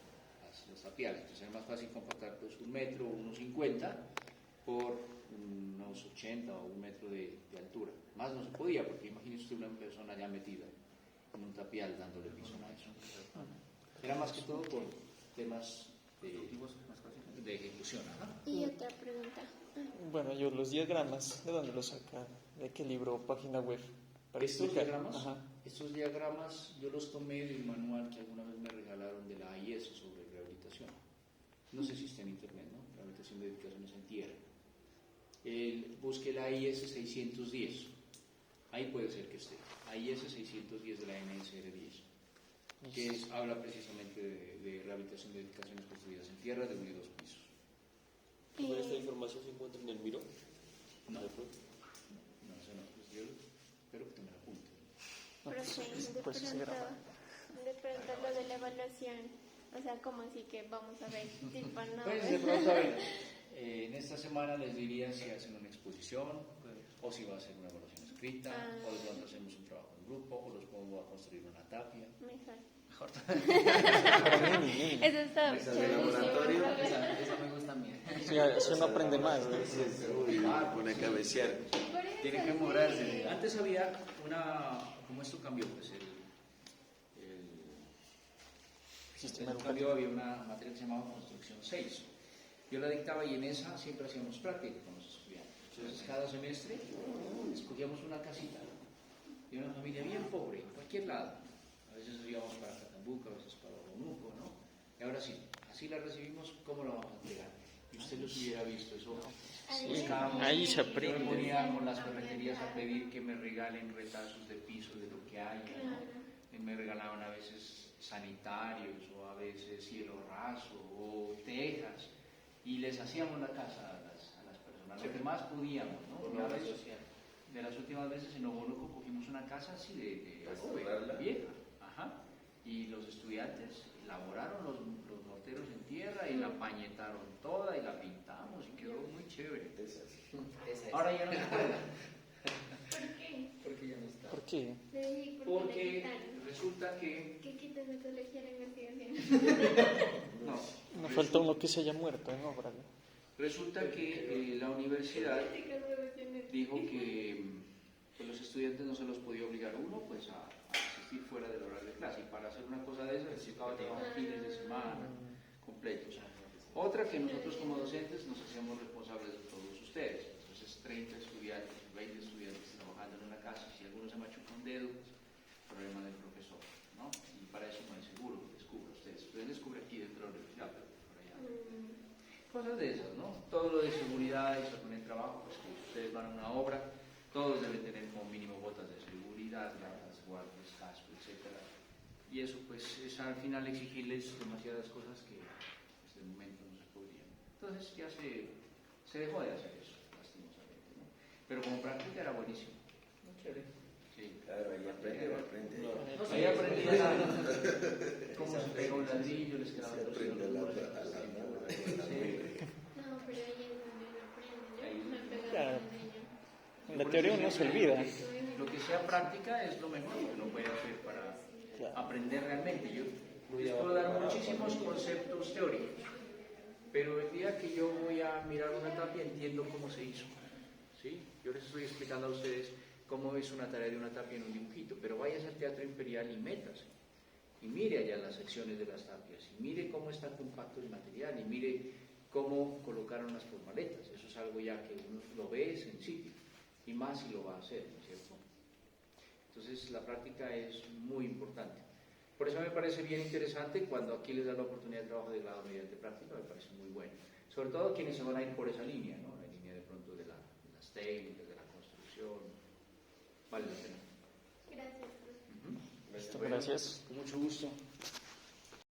Las tapiales. Entonces era más fácil compactar pues 1 metro o 1,50 por unos 80 o 1 metro de altura. Más no se podía, porque imagínese usted una persona ya metida en un tapial dándole piso a eso. Era más que todo por temas de ejecución. Y otra pregunta. Bueno, yo los diagramas, ¿de dónde los saca? ¿De qué libro o página web? Para ¿Estos explicar. diagramas? Ajá. Estos diagramas yo los tomé del manual que alguna vez me regalaron de la AIS sobre rehabilitación. No sé si está en internet, ¿no? Rehabilitación de edificaciones en tierra. busque la IS 610. Ahí puede ser que esté. IS 610 de la NSR 10. Que habla precisamente de rehabilitación de edificaciones construidas en tierra de 1 y 2 pisos. ¿Cómo esta información se encuentra en el Miro? No, eso no. Pues yo espero que te me la apunte. Profe, de pronto lo de la evaluación, o sea, como así que vamos a ver, tipo, no. Pues de pronto, a ver, en esta semana les diría si hacen una exposición, o si va a hacer una evaluación escrita, o de pronto hacemos un trabajo en grupo, o los pongo a construir una tapia. Mejor. Para mí, Eso está Mesas de chéverísimo, laboratorio. profe. Esa me gusta a mí. sí, así uno aprende más. Pone a cabecear. Por eso Tiene que sí. morarse. Antes había como esto cambió, pues Sistema el educativo. cambio, había una materia que se llamaba Construcción 6. Yo la dictaba y en esa siempre hacíamos práctica con los estudiantes. Entonces cada semestre escogíamos una casita de una familia bien pobre, en cualquier lado. A veces íbamos para Catambuco, a veces para Bonuco, ¿no? Y ahora sí, así la recibimos, ¿cómo la vamos a entregar? Y usted los hubiera visto, eso buscábamos. Ahí se Yo me aprende. ponía con las ferreterías a pedir que me regalen retazos de piso de lo que haya, ¿no? Y me regalaban a veces sanitarios o a veces cielo raso o tejas y les hacíamos la casa a las personas, lo que más podíamos, ¿no? Una vez, de las últimas veces en Obonuco cogimos una casa así de ¿Restaurarla? vieja, ajá, y los estudiantes elaboraron los morteros en tierra y la pañetaron toda y la pintamos y quedó muy chévere. Ahora ya no se puede. ¿Por qué? Porque ya no está. ¿Por qué? Sí, porque le Porque quitaron. resulta que ¿Qué quitan metodología de investigación? no, Nos falta uno que se haya muerto en obra. resulta que la universidad Chicas, producciones. dijo que pues, los estudiantes no se los podía obligar uno pues a asistir fuera del horario de clase, y para hacer una cosa de esas necesitaba trabajar fines de semana completos. Otra, que nosotros como docentes nos hacíamos responsables de todos ustedes. Entonces 30 estudiantes, 20 estudiantes trabajando en una casa, si alguno se machuca un dedo, pues problema del profesor, ¿no? Y para eso no es seguro que descubra ustedes. Ustedes descubren aquí dentro de la universidad, pero por allá. Cosas de esas, ¿no? Todo lo de seguridad y sobre el trabajo, pues que ustedes van a una obra, todos deben tener como mínimo botas de seguridad, gafas, guantes, casco, etc. Y eso pues es al final exigirles demasiadas cosas que pues, de momento no se podrían. Entonces ya se dejó de hacer eso, lastimosamente, ¿no? Pero como práctica era buenísimo. Muy chévere. Sí. Claro, ahí aprende. Ahí aprendían cómo se pega un ladrillo, les quedaba Se aprende a la mano. No, pero ahí es donde uno aprende. Ahí. Yo me pegaba Claro. con niño. En la teoría uno se olvida. Lo que sea práctica es lo mejor que uno puede hacer para aprender realmente. Yo les puedo dar muchísimos conceptos teóricos, pero el día que yo voy a mirar una tapia entiendo cómo se hizo. ¿Sí? Yo les estoy explicando a ustedes cómo es una tarea de una tapia en un dibujito, pero váyase al Teatro Imperial y métase. Y mire allá las secciones de las tapias, y mire cómo está compacto el material, y mire cómo colocaron las formaletas. Eso es algo ya que uno lo ve sencillo, y más si lo va a hacer, ¿no es cierto? Entonces la práctica es muy importante. Por eso me parece bien interesante cuando aquí les dan la oportunidad de trabajo de grado mediante práctica, me parece muy bueno. Sobre todo quienes se van a ir por esa línea, ¿no? La línea de pronto de las técnicas, de la construcción, vale la pena. Gracias, profe. Ujú. Gracias. Con mucho gusto.